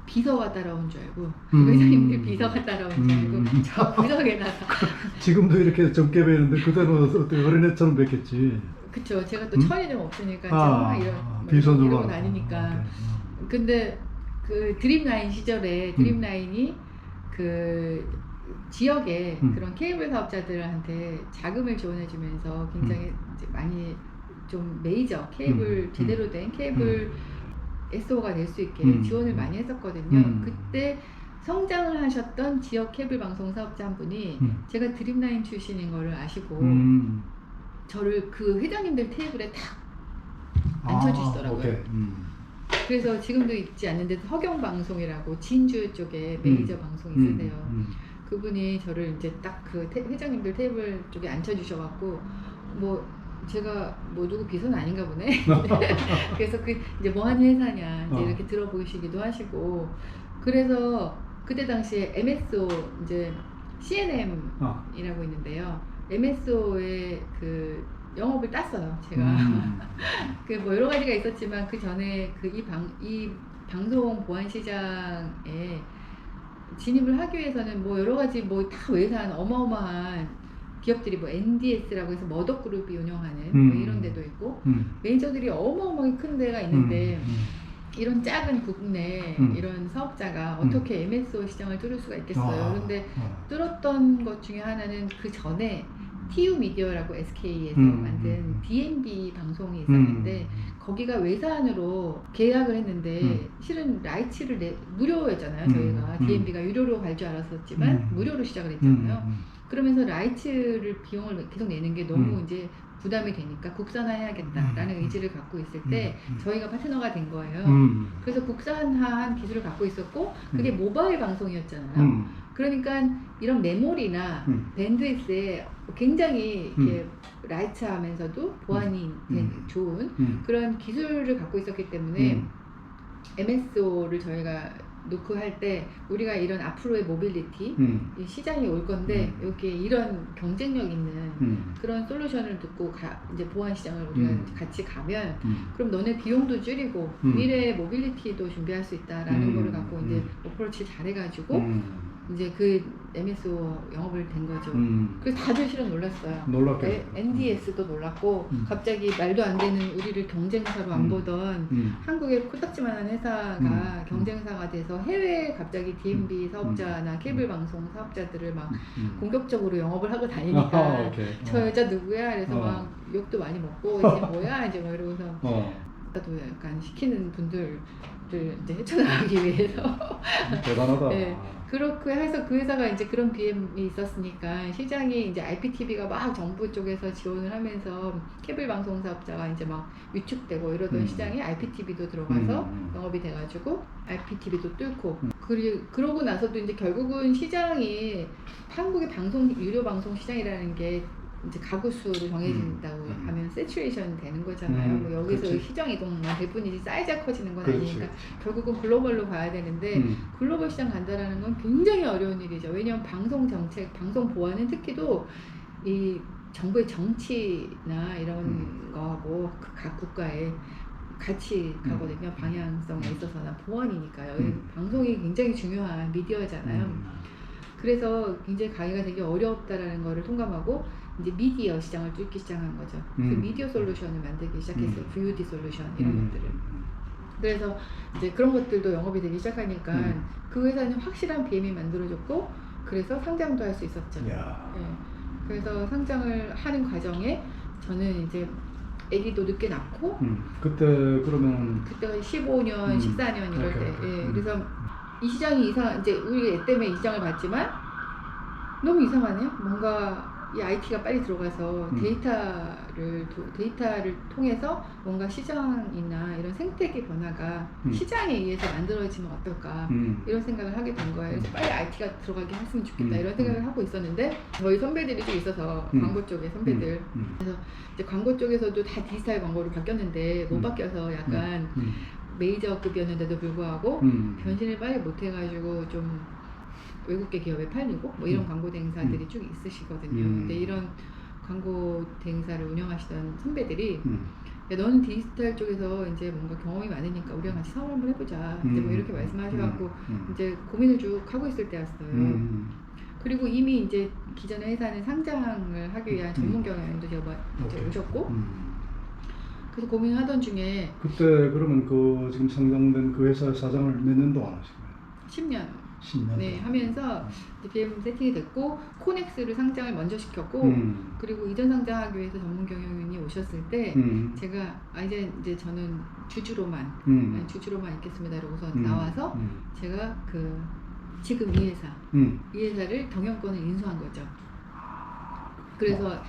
비서가 따라온 줄 알고 회장님들 비서가 따라온 줄 알고 저 구석에다가 지금도 이렇게 젊게 뵈는데 그대로 어떻게 어린애처럼 뵙겠지. 그쵸. 제가 또 철이 좀 없으니까 제가 이러고 다니니까. 근데 그 드림라인 시절에 드림라인이 그 지역에 그런 케이블 사업자들한테 자금을 지원해주면서 굉장히 이제 많이 좀 메이저 케이블 제대로 된 케이블 SO가 될 수 있게 지원을 많이 했었거든요. 그때 성장을 하셨던 지역 케이블 방송 사업자 한 분이 제가 드림라인 출신인 거를 아시고 저를 그 회장님들 테이블에 탁 앉혀주시더라고요. 그래서 지금도 있지 않는데 허경방송이라고 진주 쪽에 메이저 방송이 있으세요. 그분이 저를 이제 딱 그 회장님들 테이블 쪽에 앉혀주셔갖고 뭐 제가 뭐 누구 비서는 아닌가 보네. 그래서 그 이제 뭐 하는 회사냐 이제 이렇게 들어보시기도 하시고 그래서 그때 당시에 MSO 이제 CNM이라고 있는데요. MSO의 그 영업을 땄어요. 제가 그 뭐 여러 가지가 있었지만 그 전에 그 이 방송 보안 시장에 진입을 하기 위해서는 뭐 여러 가지 뭐 다 외산 어마어마한 기업들이 뭐 NDS라고 해서 머더그룹이 운영하는 뭐 이런 데도 있고 메이저들이 어마어마하게 큰 데가 있는데 이런 작은 국내 이런 사업자가 어떻게 MSO 시장을 뚫을 수가 있겠어요. 그런데 뚫었던 것 중에 하나는 그 전에 TU 미디어라고 SK에서 만든 DMB 방송이 있었는데 거기가 외산으로 계약을 했는데 실은 라이츠를 무료였잖아요. 저희가 DMB가 유료로 갈 줄 알았었지만 무료로 시작을 했잖아요. 그러면서 라이츠를 비용을 계속 내는 게 너무 이제 부담이 되니까 국산화해야겠다라는 의지를 갖고 있을 때 저희가 파트너가 된 거예요. 그래서 국산화한 기술을 갖고 있었고 그게 모바일 방송이었잖아요. 그러니까 이런 메모리나 밴드위스에 굉장히 이렇게 라이트하면서도 보안이 좋은 그런 기술을 갖고 있었기 때문에 MSO를 저희가 놓고 할 때 우리가 이런 앞으로의 모빌리티 이 시장이 올 건데 여기에 이런 경쟁력 있는 그런 솔루션을 듣고 이제 보안 시장을 우리가 같이 가면 그럼 너네 비용도 줄이고 미래의 모빌리티도 준비할 수 있다라는 거를 갖고 이제 어프로치 잘해가지고 이제 그 MSO 영업을 된 거죠. 그래서 다들 실은 놀랐어요. 놀랐겠죠. NDS도 놀랐고 갑자기 말도 안 되는 우리를 경쟁사로 안 보던 한국의 코딱지만한 회사가 경쟁사가 돼서 해외에 갑자기 DMB 사업자나 케이블 방송 사업자들을 막 공격적으로 영업을 하고 다니니까 저 여자 누구야? 그래서 막 욕도 많이 먹고 이제 뭐야? 이제 막 이러고서 나도 약간 시키는 분들을 이제 헤쳐나가기 위해서 대단하다. 네, 그렇게 해서 그 회사가 이제 그런 BM이 있었으니까 시장이 이제 IPTV가 막 정부 쪽에서 지원을 하면서 케이블 방송 사업자가 이제 막 위축되고 이러던 시장에 IPTV도 들어가서 영업이 돼가지고 IPTV도 뚫고 그러고 나서도 이제 결국은 시장이 한국의 방송 유료 방송 시장이라는 게 이제 가구 수로 정해진다고 하면 세츄레이션 되는 거잖아요. 뭐 여기서 그렇지. 시장 이동만 될 뿐이지 사이즈가 커지는 건 그렇지. 아니니까 결국은 글로벌로 가야 되는데 글로벌 시장 간다라는 건 굉장히 어려운 일이죠. 왜냐하면 방송 정책, 방송 보안은 특히도 이 정부의 정치나 이런 거하고 각 국가의 같이 가거든요. 방향성에 있어서나 보안이니까요. 방송이 굉장히 중요한 미디어잖아요. 그래서 굉장히 가기가 되게 어렵다라는 거를 통감하고 이제 미디어 시장을 뚫기 시작한 거죠. 그래서 미디어 솔루션을 만들기 시작했어요. VOD 솔루션 이런 것들을. 그래서 이제 그런 것들도 영업이 되기 시작하니까 그 회사는 확실한 BM이 만들어졌고 그래서 상장도 할 수 있었죠. 네. 그래서 상장을 하는 과정에 저는 이제 아기도 늦게 낳고 그때 그러면 그때가 15년, 14년 이럴 때. 예, 그래서 이 시장이 이제 우리 애 때문에 이 시장을 봤지만 너무 이상하네. 뭔가 이 IT가 빨리 들어가서 데이터를 통해서 뭔가 시장이나 이런 생태계 변화가 시장에 의해서 만들어지면 어떨까 이런 생각을 하게 된 거예요. 그래서 빨리 IT가 들어가게 했으면 좋겠다 이런 생각을 하고 있었는데 저희 선배들이 좀 있어서 광고 쪽에 선배들 그래서 이제 광고 쪽에서도 다 디지털 광고로 바뀌었는데 못 바뀌어서 약간 메이저급이었는데도 불구하고 변신을 빨리 못해가지고 좀 외국계 기업에 팔리고 뭐 이런 광고 대행사들이 쭉 있으시거든요. 근데 이런 광고 대행사를 운영하시던 선배들이 야, 너는 디지털 쪽에서 이제 뭔가 경험이 많으니까 우리랑 같이 사업 한번 해보자. 이제 뭐 이렇게 말씀하셔갖고 이제 고민을 쭉 하고 있을 때였어요. 그리고 이미 이제 기존의 회사는 상장을 하기 위한 전문 경영도 이제 오셨고 그래서 고민하던 중에 그때 그러면 그 지금 상장된 그 회사 사장을 몇 년 동안 하신 거예요? 10년. 10년. 네, 하면서 이제 BM 세팅이 됐고 코넥스를 상장을 먼저 시켰고 그리고 이전 상장하기 위해서 전문 경영인이 오셨을 때 제가 이제 저는 주주로만 있겠습니다. 이러고서 나와서 제가 그 지금 이 회사를 경영권을 인수한 거죠. 그래서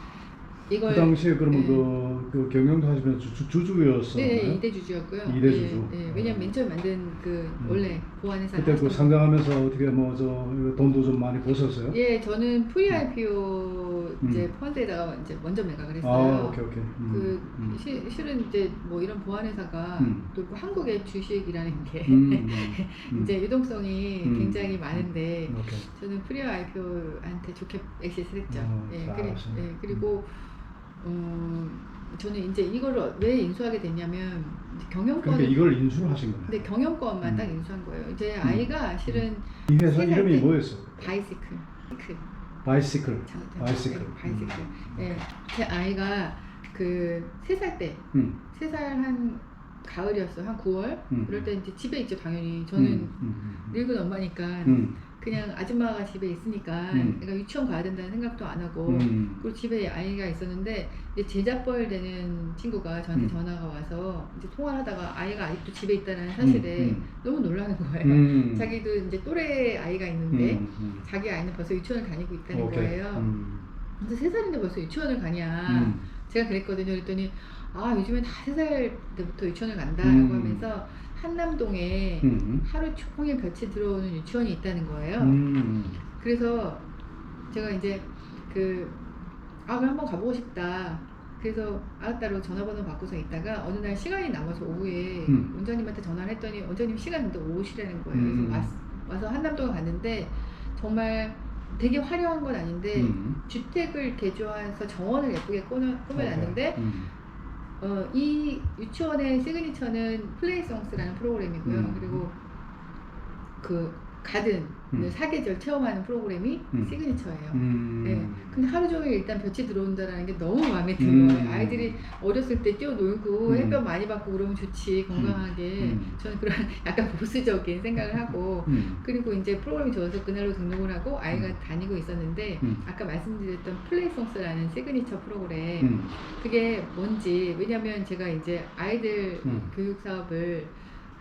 이걸 그 당시에 그러면 그 경영도 하시면서 주주였었나요? 네, 2대 주주였고요. 2대 주주. 네, 왜냐면 맨 처음 만든 그 원래 보안회사 그때 그 상장하면서 어떻게 뭐 저 돈도 좀 많이 버셨어요? 예, 저는 프리 IPO 이제 펀드에다가 이제 먼저 매각을 했어요. 오케이. 실은 이제 뭐 이런 보안회사가 또 한국의 주식이라는 게 이제 유동성이 굉장히 많은데 저는 프리 IPO한테 좋게 엑시스를 했죠. 그리고 저는 이제 이거를 왜 인수하게 됐냐면 이제 경영권 그러니까 이걸 인수를 하신 거네요. 네, 경영권만 딱 인수한 거예요. 이제 아이가 실은 이 회사 이름이 뭐였어요? 바이시클. 바이시클. 네, 제 아이가 그 3살 때, 3살 한 가을이었어요. 한 9월. 그럴 때 이제 집에 있죠, 당연히. 저는 늙은 엄마니까 그냥 아줌마가 집에 있으니까 애가 유치원 가야 된다는 생각도 안 하고 그리고 집에 아이가 있었는데 이제 제자뻘 되는 친구가 저한테 전화가 와서 이제 통화를 하다가 아이가 아직도 집에 있다는 사실에 너무 놀라는 거예요. 자기도 이제 또래 아이가 있는데 자기 아이는 벌써 유치원을 다니고 있다는 거예요. 그래서 3살인데 벌써 유치원을 가냐. 제가 그랬거든요. 그랬더니 요즘엔 다 3살 때부터 유치원을 간다라고 하면서 한남동에 하루 종일 볕이 들어오는 유치원이 있다는 거예요. 그래서 제가 이제 그걸 한번 가보고 싶다. 그래서 알았다고 전화번호 바꿔서 있다가 어느 날 시간이 남아서 오후에 원장님한테 전화를 했더니 원장님 시간인데 오시라는 거예요. 그래서 와서 한남동에 갔는데 정말 되게 화려한 건 아닌데 주택을 개조해서 정원을 예쁘게 꾸며놨는데 이 유치원의 시그니처는 플레이송스라는 프로그램이고요. 그리고 그 가든 사계절 체험하는 프로그램이 시그니처예요. 네. 근데 하루 종일 일단 볕이 들어온다는 게 너무 마음에 든 거예요. 아이들이 어렸을 때 뛰어놀고 햇볕 많이 받고 그러면 좋지, 건강하게. 저는 그런 약간 보수적인 생각을 하고 그리고 이제 프로그램이 좋아서 그날로 등록을 하고 아이가 다니고 있었는데 아까 말씀드렸던 플레이송스라는 시그니처 프로그램 그게 뭔지, 왜냐면 제가 이제 아이들 교육 사업을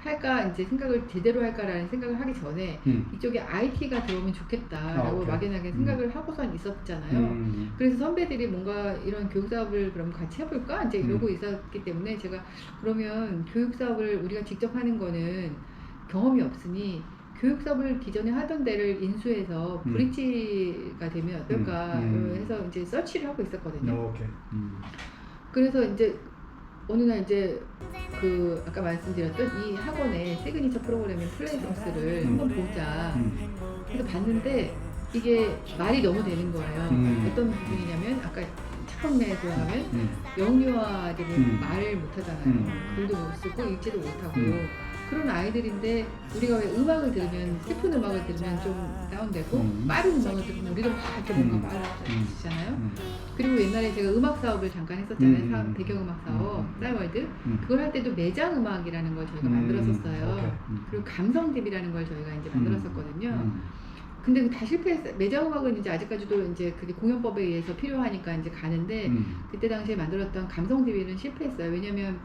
할까 이제 생각을 제대로 할까라는 생각을 하기 전에 이쪽에 IT가 들어오면 좋겠다라고 막연하게 생각을 하고선 있었잖아요. 그래서 선배들이 뭔가 이런 교육 사업을 그럼 같이 해볼까 이제 이러고 있었기 때문에 제가 그러면 교육 사업을 우리가 직접 하는 거는 경험이 없으니 교육 사업을 기존에 하던 데를 인수해서 브릿지가 되면 어떨까 해서 이제 서치를 하고 있었거든요. 그래서 이제 어느 날 이제 아까 말씀드렸던 이 학원의 시그니처 프로그램인 플레이송스를 한번 보자. 그래서 봤는데 이게 말이 너무 되는 거예요. 어떤 부분이냐면 아까 처음에 들어가면 영유아들은 말을 못하잖아요. 글도 못 쓰고 읽지도 못하고 그런 아이들인데 우리가 왜 음악을 들으면 슬픈 음악을 들으면 좀 다운되고 빠른 음악을 들으면 우리도 막 이렇게 뭔가 빨라지잖아요. 그리고 옛날에 제가 음악 사업을 잠깐 했었잖아요. 배경음악 사업, 싸이월드. 그걸 할 때도 매장 음악이라는 걸 저희가 만들었었어요. 그리고 감성집이라는 걸 저희가 이제 만들었었거든요. 근데 다 실패했어요. 매장 음악은 이제 아직까지도 이제 그게 공연법에 의해서 필요하니까 이제 가는데 그때 당시에 만들었던 감성집이는 실패했어요. 왜냐면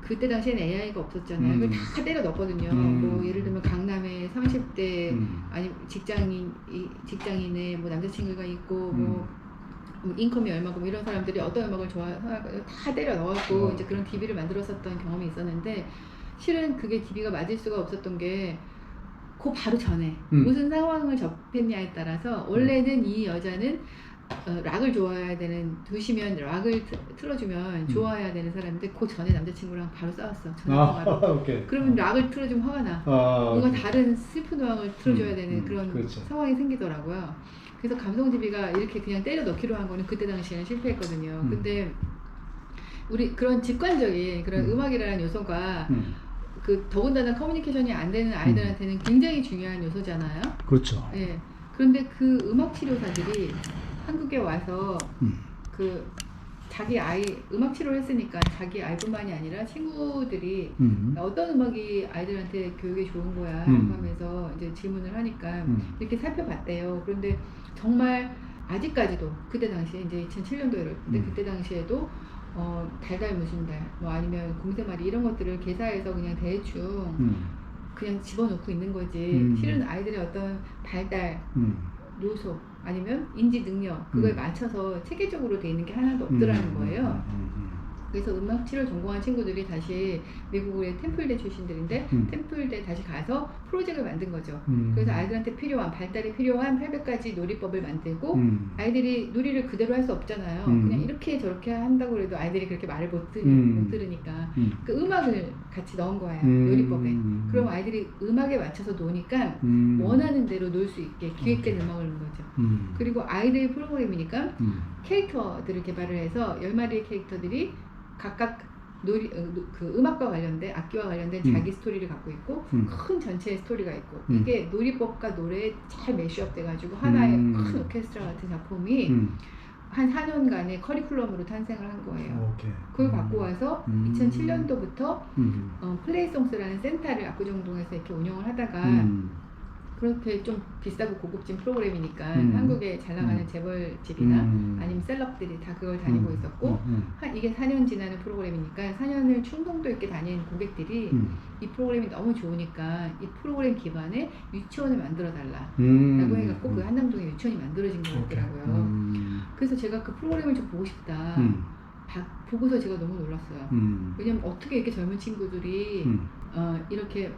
그때 당시에는 AI가 없었잖아요. 그걸 다 때려 넣었거든요. 뭐 예를 들면 강남에 30대 아니 직장인의 뭐 남자친구가 있고 뭐 인컴이 얼마고 뭐 이런 사람들이 어떤 음악을 좋아하고 다 때려 넣었고 이제 그런 DB를 만들었었던 경험이 있었는데 실은 그게 DB가 맞을 수가 없었던 게 그 바로 전에 무슨 상황을 접했냐에 따라서 원래는 이 여자는 락을 좋아해야 되는 2시면 락을 틀어주면 좋아해야 되는 사람인데 그 전에 남자친구랑 바로 싸웠어. 전화통화로. 그러면 락을 틀어주면 화가 나. 뭔가 다른 슬픈 음악을 틀어줘야 되는 그런 상황이 생기더라고요. 그래서 감성DB가 이렇게 그냥 때려 넣기로 한 거는 그때 당시에는 실패했거든요. 근데 우리 그런 직관적인 그런 음악이라는 요소가 더군다나 커뮤니케이션이 안 되는 아이들한테는 굉장히 중요한 요소잖아요. 그렇죠. 예. 그런데 그 음악 치료사들이 한국에 와서 자기 아이 음악 치료를 했으니까 자기 아이뿐만이 아니라 친구들이 어떤 음악이 아이들한테 교육에 좋은 거야 하면서 이제 질문을 하니까 이렇게 살펴봤대요. 그런데 정말 아직까지도 그때 당시에 이제 2007년도에 그때 당시에도 달달 무슨 달 뭐 아니면 공세마리 이런 것들을 개사해서 그냥 대충 그냥 집어넣고 있는 거지. 실은 아이들의 어떤 발달 요소 아니면 인지 능력 그거에 맞춰서 체계적으로 돼 있는 게 하나도 없더라는 거예요. 그래서 음악 치료를 전공한 친구들이 다시 미국의 템플대 출신들인데 템플대 다시 가서 프로젝트를 만든 거죠. 그래서 아이들한테 필요한 발달이 필요한 800가지 놀이법을 만들고 아이들이 놀이를 그대로 할 수 없잖아요. 그냥 이렇게 저렇게 한다고 해도 아이들이 그렇게 말을 못 들으니까 그 음악을 같이 넣은 거예요. 놀이법에. 그럼 아이들이 음악에 맞춰서 노니까 원하는 대로 놀 수 있게 기획된 음악을 넣은 거죠. 그리고 아이들 프로그램이니까 캐릭터들을 개발을 해서 10마리의 캐릭터들이 각각 음악과 관련된 악기와 관련된 자기 스토리를 갖고 있고 큰 전체의 스토리가 있고 이게 놀이법과 노래에 잘 매시업 돼가지고 하나의 큰 오케스트라 같은 작품이 한 4년간의 커리큘럼으로 탄생을 한 거예요. 그걸 갖고 와서 2007년도부터 플레이송스라는 센터를 압구정동에서 이렇게 운영을 하다가 그렇게 좀 비싸고 고급진 프로그램이니까 한국에 잘 나가는 재벌집이나 아니면 셀럽들이 다 그걸 다니고 있었고 이게 4년 지나는 프로그램이니까 4년을 충동도 있게 다닌 고객들이 이 프로그램이 너무 좋으니까 이 프로그램 기반에 유치원을 만들어 달라 라고 해갖고 그 한남동에 유치원이 만들어진 거였더라고요. 그래서 제가 그 프로그램을 좀 보고 싶다 보고서 제가 너무 놀랐어요. 왜냐면 어떻게 이렇게 젊은 친구들이 이렇게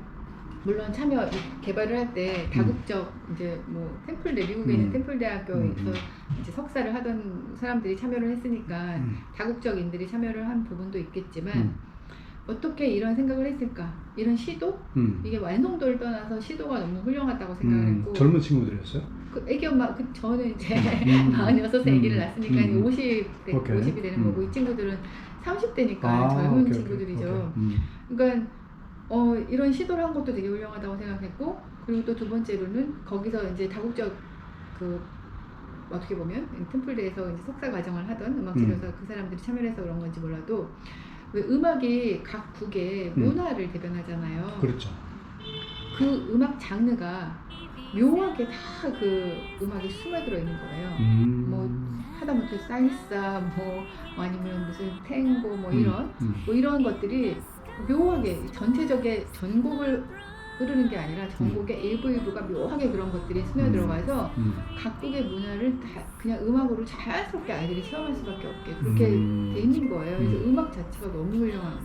물론 참여 개발을 할 때 다국적 이제 뭐 템플대 미국에 있는 템플 대학교에서 이제 석사를 하던 사람들이 참여를 했으니까 다국적인들이 참여를 한 부분도 있겠지만 어떻게 이런 생각을 했을까? 이런 시도? 이게 완성도를 떠나서 시도가 너무 훌륭하다고 생각을 했고 젊은 친구들이었어요? 그 애기 엄마 저는 이제 46세 아기를 낳았으니까 50이 되는 거고 이 친구들은 30대니까 젊은 친구들이죠. 그러니까 이런 시도를 한 것도 되게 훌륭하다고 생각했고 그리고 또 두 번째로는 거기서 이제 다국적 그 어떻게 보면 템플대에서 이제 석사 과정을 하던 음악치료사 그 사람들이 참여를 해서 그런 건지 몰라도 왜 음악이 각 국의 문화를 대변하잖아요. 그렇죠. 그 음악 장르가 묘하게 다 그 음악에 스며들어 있는 거예요. 뭐 하다못해 살사 뭐 아니면 무슨 탱고 뭐 이런 뭐 이런 것들이 묘하게 전체적인 전곡을 흐르는 게 아니라 전곡의 일부가 묘하게 그런 것들이 스며들어가서 각국의 문화를 다 그냥 음악으로 자연스럽게 아이들이 체험할 수밖에 없게 그렇게 돼 있는 거예요. 그래서 음악 자체가 너무 훌륭한.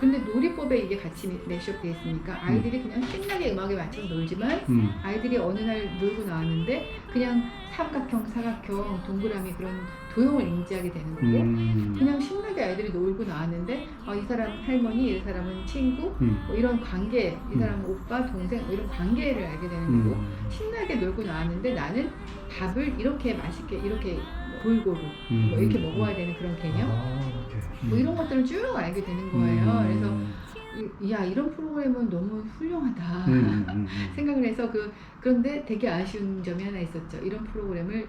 근데 놀이법에 이게 같이 매시업 돼 있으니까 아이들이 그냥 신나게 음악에 맞춰서 놀지만 아이들이 어느 날 놀고 나왔는데 그냥 삼각형, 사각형, 동그라미 그런 도형을 인지하게 되는 거고 그냥 신나게 아이들이 놀고 나왔는데 이 사람 할머니, 이 사람은 친구 뭐 이런 관계, 이 사람은 오빠, 동생 뭐 이런 관계를 알게 되는 거고 신나게 놀고 나왔는데 나는 밥을 이렇게 맛있게 이렇게 골고루 뭐 이렇게 먹어야 되는 그런 개념 뭐 이런 것들을 쭉 알게 되는 거예요. 그래서 야 이런 프로그램은 너무 훌륭하다 생각을 해서 그런데 되게 아쉬운 점이 하나 있었죠. 이런 프로그램을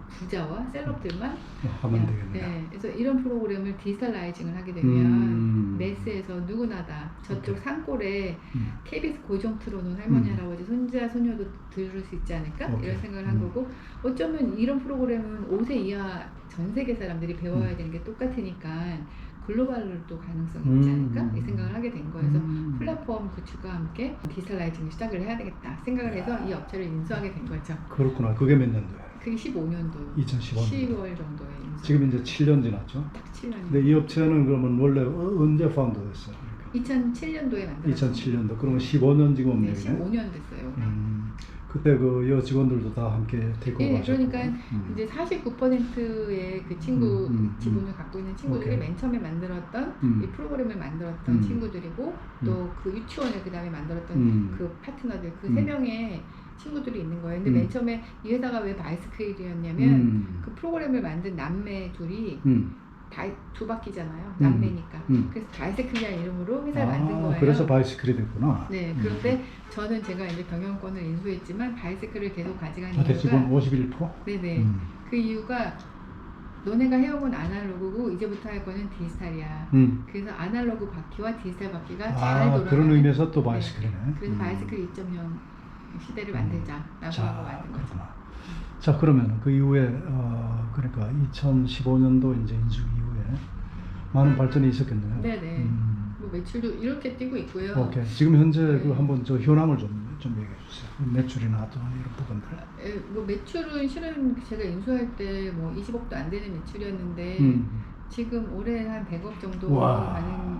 부자와 셀럽들만 하면 되겠네요. 네, 그래서 이런 프로그램을 디지털라이징을 하게 되면 매스에서 누구나다 저쪽 산골에 KBS 고정 틀어놓은 할머니 할아버지 손자 손녀도 들을 수 있지 않을까 이런 생각을 한 거고 어쩌면 이런 프로그램은 5세 이하 전 세계 사람들이 배워야 되는 게 똑같으니까 글로벌로 가능성이 있지 않을까 이 생각을 하게 된 거예요. 그래서 플랫폼 구축과 함께 디지털라이징을 시작을 해야 되겠다 생각을 해서 이 업체를 인수하게 된 거죠. 그렇구나. 그게 몇 년도예요? 그게 15년도 2015년 10월 정도에 인수. 지금 이제 7년 지났죠? 딱 7년. 근데 이 업체는 그러면 원래 언제 파운드 됐어요? 2007년도에 만들었어요. 2007년도. 그러면 15년 지금 네, 되네. 15년 됐어요. 그때 그 여 직원들도 다 함께 데리고 네, 가셨고. 그러니까 이제 49%의 그 친구 지분을 갖고 있는 친구들이 오케이. 맨 처음에 만들었던 이 프로그램을 만들었던 친구들이고 또 그 유치원을 그 다음에 만들었던 그 파트너들 그 세 명의 친구들이 있는 거예요. 근데 맨 처음에 이 회사가 왜 바이스크일이었냐면 그 프로그램을 만든 남매 둘이 두 바퀴잖아요. 남매니까. 그래서 바이스클이라는 이름으로 회사를 만든 거예요. 그래서 바이스클이 됐구나. 네. 그런데 저는 제가 이제 경영권을 인수했지만 바이스클을 계속 가져간 대지분 이유가 51%? 네네. 그 이유가 너네가 해온 건 아날로그고 이제부터 할 거는 디지털이야. 그래서 아날로그 바퀴와 디지털 바퀴가 잘 돌아가는 그런 의미에서 또 바이스클이네. 네. 그래서 바이스클 2.0 시대를 만들자라고 하고 만든 거죠. 그렇구나. 자, 그러면 그 이후에 그러니까 2015년도 이제 인수 이후에 많은 발전이 있었겠네요. 네네. 뭐 매출도 이렇게 뛰고 있고요. 오케이. 지금 현재 네. 그 한번 저 현황을 좀 얘기해 주세요. 매출이나 또 이런 부분들. 뭐 매출은 실은 제가 인수할 때 뭐 20억도 안 되는 매출이었는데 지금 올해 한 100억 정도 와. 가는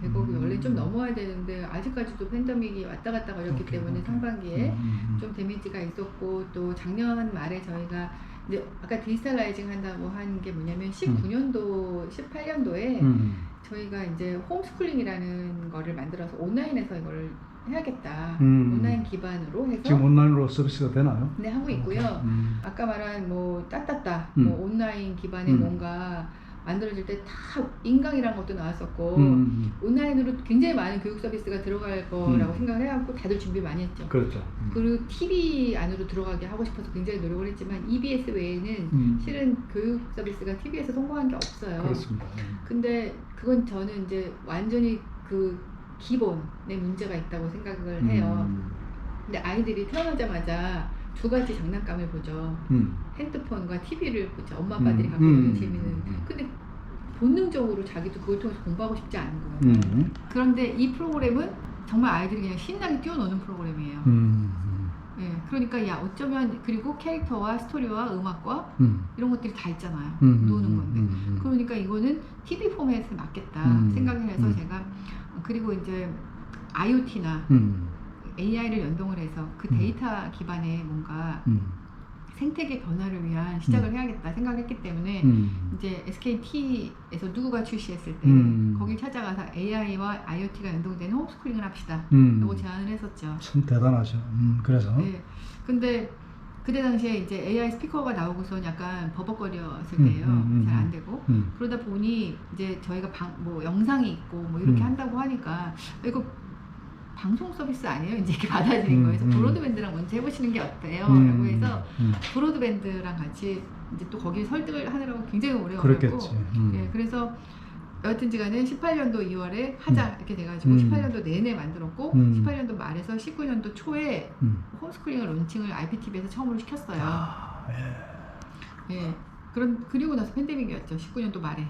100억이 원래 좀 넘어야 되는데 아직까지도 팬데믹이 왔다 갔다 걸렸기 때문에 상반기에 좀 데미지가 있었고 또 작년 말에 저희가 이제 아까 디지털라이징 한다고 한 게 뭐냐면 19년도 18년도에 저희가 이제 홈스쿨링이라는 거를 만들어서 온라인에서 이걸 해야겠다. 온라인 기반으로 해서 지금 온라인으로 서비스가 되나요? 네 하고 있고요. 아까 말한 뭐 따따따 뭐 온라인 기반의 뭔가 만들어질 때 다 인강이란 것도 나왔었고 온라인으로 굉장히 많은 교육 서비스가 들어갈 거라고 생각을 해갖고 다들 준비 많이 했죠. 그렇죠. 그리고 TV 안으로 들어가게 하고 싶어서 굉장히 노력을 했지만 EBS 외에는 실은 교육 서비스가 TV에서 성공한 게 없어요. 그렇습니다. 근데 그건 저는 이제 완전히 그 기본에 문제가 있다고 생각을 해요. 근데 아이들이 태어나자마자 두 가지 장난감을 보죠. 핸드폰과 TV를 보죠. 엄마 아빠들이 갖고 있는 재미는. 근데 본능적으로 자기도 그걸 통해서 공부하고 싶지 않은 거예요. 그런데 이 프로그램은 정말 아이들이 그냥 신나게 뛰어노는 프로그램이에요. 예, 그러니까 야 어쩌면 그리고 캐릭터와 스토리와 음악과 이런 것들이 다 있잖아요. 노는 건데. 그러니까 이거는 TV 포맷에 맞겠다 생각을 해서 제가 그리고 이제 IoT나 AI를 연동을 해서 그 데이터 기반의 뭔가 생태계 변화를 위한 시작을 해야겠다 생각했기 때문에 이제 SKT에서 누구가 출시했을 때 거길 찾아가서 AI와 IoT가 연동되는 홈스쿨링을 합시다. 라고 제안을 했었죠. 참 대단하죠. 그래서 네. 근데 그때 당시에 이제 AI 스피커가 나오고선 약간 버벅거렸을 때예요. 잘 안 되고 그러다 보니 이제 저희가 뭐 영상이 있고 뭐 이렇게 한다고 하니까 이거 방송 서비스 아니에요? 이제 이렇게 받아들인 거예요. 그래서 브로드밴드랑 먼저 해보시는 게 어때요? 라고 해서 브로드밴드랑 같이 이제 또 거기 설득을 하느라고 굉장히 오래 걸렸고 예, 그래서 여하튼지간에 18년도 2월에 하자 이렇게 돼가지고 18년도 내내 만들었고 18년도 말에서 19년도 초에 홈스쿨링을 론칭을 IPTV에서 처음으로 시켰어요. 예. 그리고 나서 팬데믹이었죠. 19년도 말에.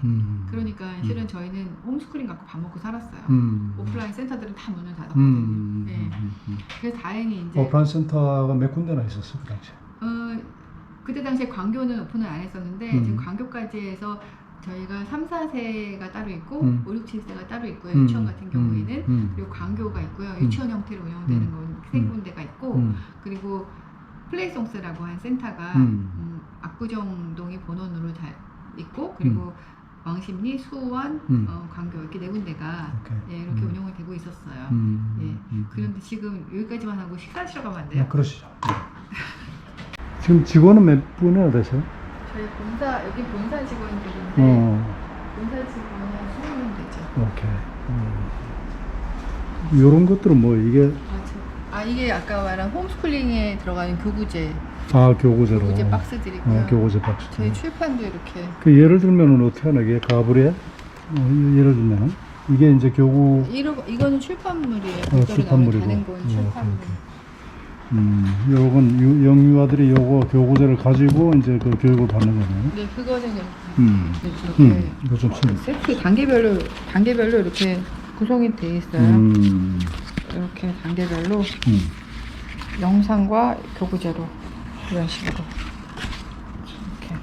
그러니까 실은 저희는 홈스쿨링 갖고 밥 먹고 살았어요. 오프라인 센터들은 다 문을 닫았거든요. 예. 그래서 다행히 이제 오프라인 센터가 몇 군데나 있었어요, 그 당시에? 그때 당시에 광교는 오픈을 안 했었는데 지금 광교까지 해서 저희가 3, 4세가 따로 있고 5, 6, 7세가 따로 있고요. 유치원 같은 경우에는 그리고 광교가 있고요. 유치원 형태로 운영되는 건 3군데가 있고 그리고 플레이송스라고 한 센터가 압구정동이 본원으로 잘 있고 그리고 왕십리, 수원, 광교 이렇게 4군데가 예, 이렇게 운영이 되고 있었어요. 예. 그런데 지금 여기까지만 하고 식사하시러 가면 안 돼요? 그러시죠. 지금 직원은 몇 분이나 되세요? 저희 여기 본사 직원들인데 본사 직원이 한 20명 되죠. 오케이. 이런 것들은 뭐 이게 이게 아까 말한 홈스쿨링에 들어가는 교구제 교구제로. 교구제 박스들이고요. 교구제 박스. 저희 출판도 이렇게 그 예를 들면은 어떻게 하나 이게 가브리에 예를 들면은 이게 이제 교구 이거는 출판물이에요. 출판물이고. 다른 건 출판물. 요건 영유아들이 요거 교구제를 가지고 이제 그 교육을 받는 거네요. 네, 그거는 이렇게 이거 좀 세트 단계별로 이렇게 구성이 돼 있어요. 이렇게 단계별로 영상과 교구제로 이런 식으로 이렇게.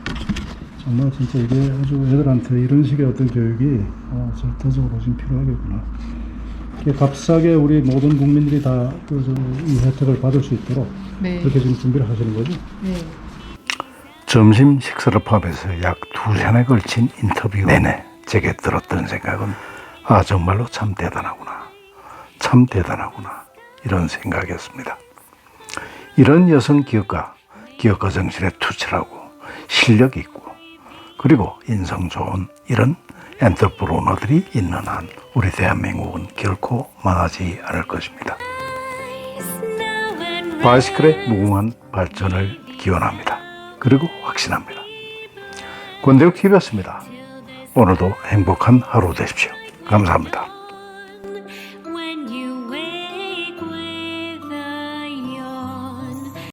정말 진짜 이게 아주 애들한테 이런 식의 어떤 교육이 절대적으로 좀 필요하겠구나. 이게 값싸게 우리 모든 국민들이 다 이 혜택을 받을 수 있도록 네. 그렇게 지금 준비를 하시는 거죠? 네. 점심 식사를 포함해서 약 2시간에 걸친 인터뷰 내내 제게 들었던 생각은 정말로 참 대단하구나. 참 대단하구나. 이런 생각이었습니다. 이런 여성 기업가 정신에 투철하고 실력 있고 그리고 인성 좋은 이런 엔터프로너들이 있는 한 우리 대한민국은 결코 망하지 않을 것입니다. 바이시클의 무궁한 발전을 기원합니다. 그리고 확신합니다. 권대욱 TV였습니다. 오늘도 행복한 하루 되십시오. 감사합니다.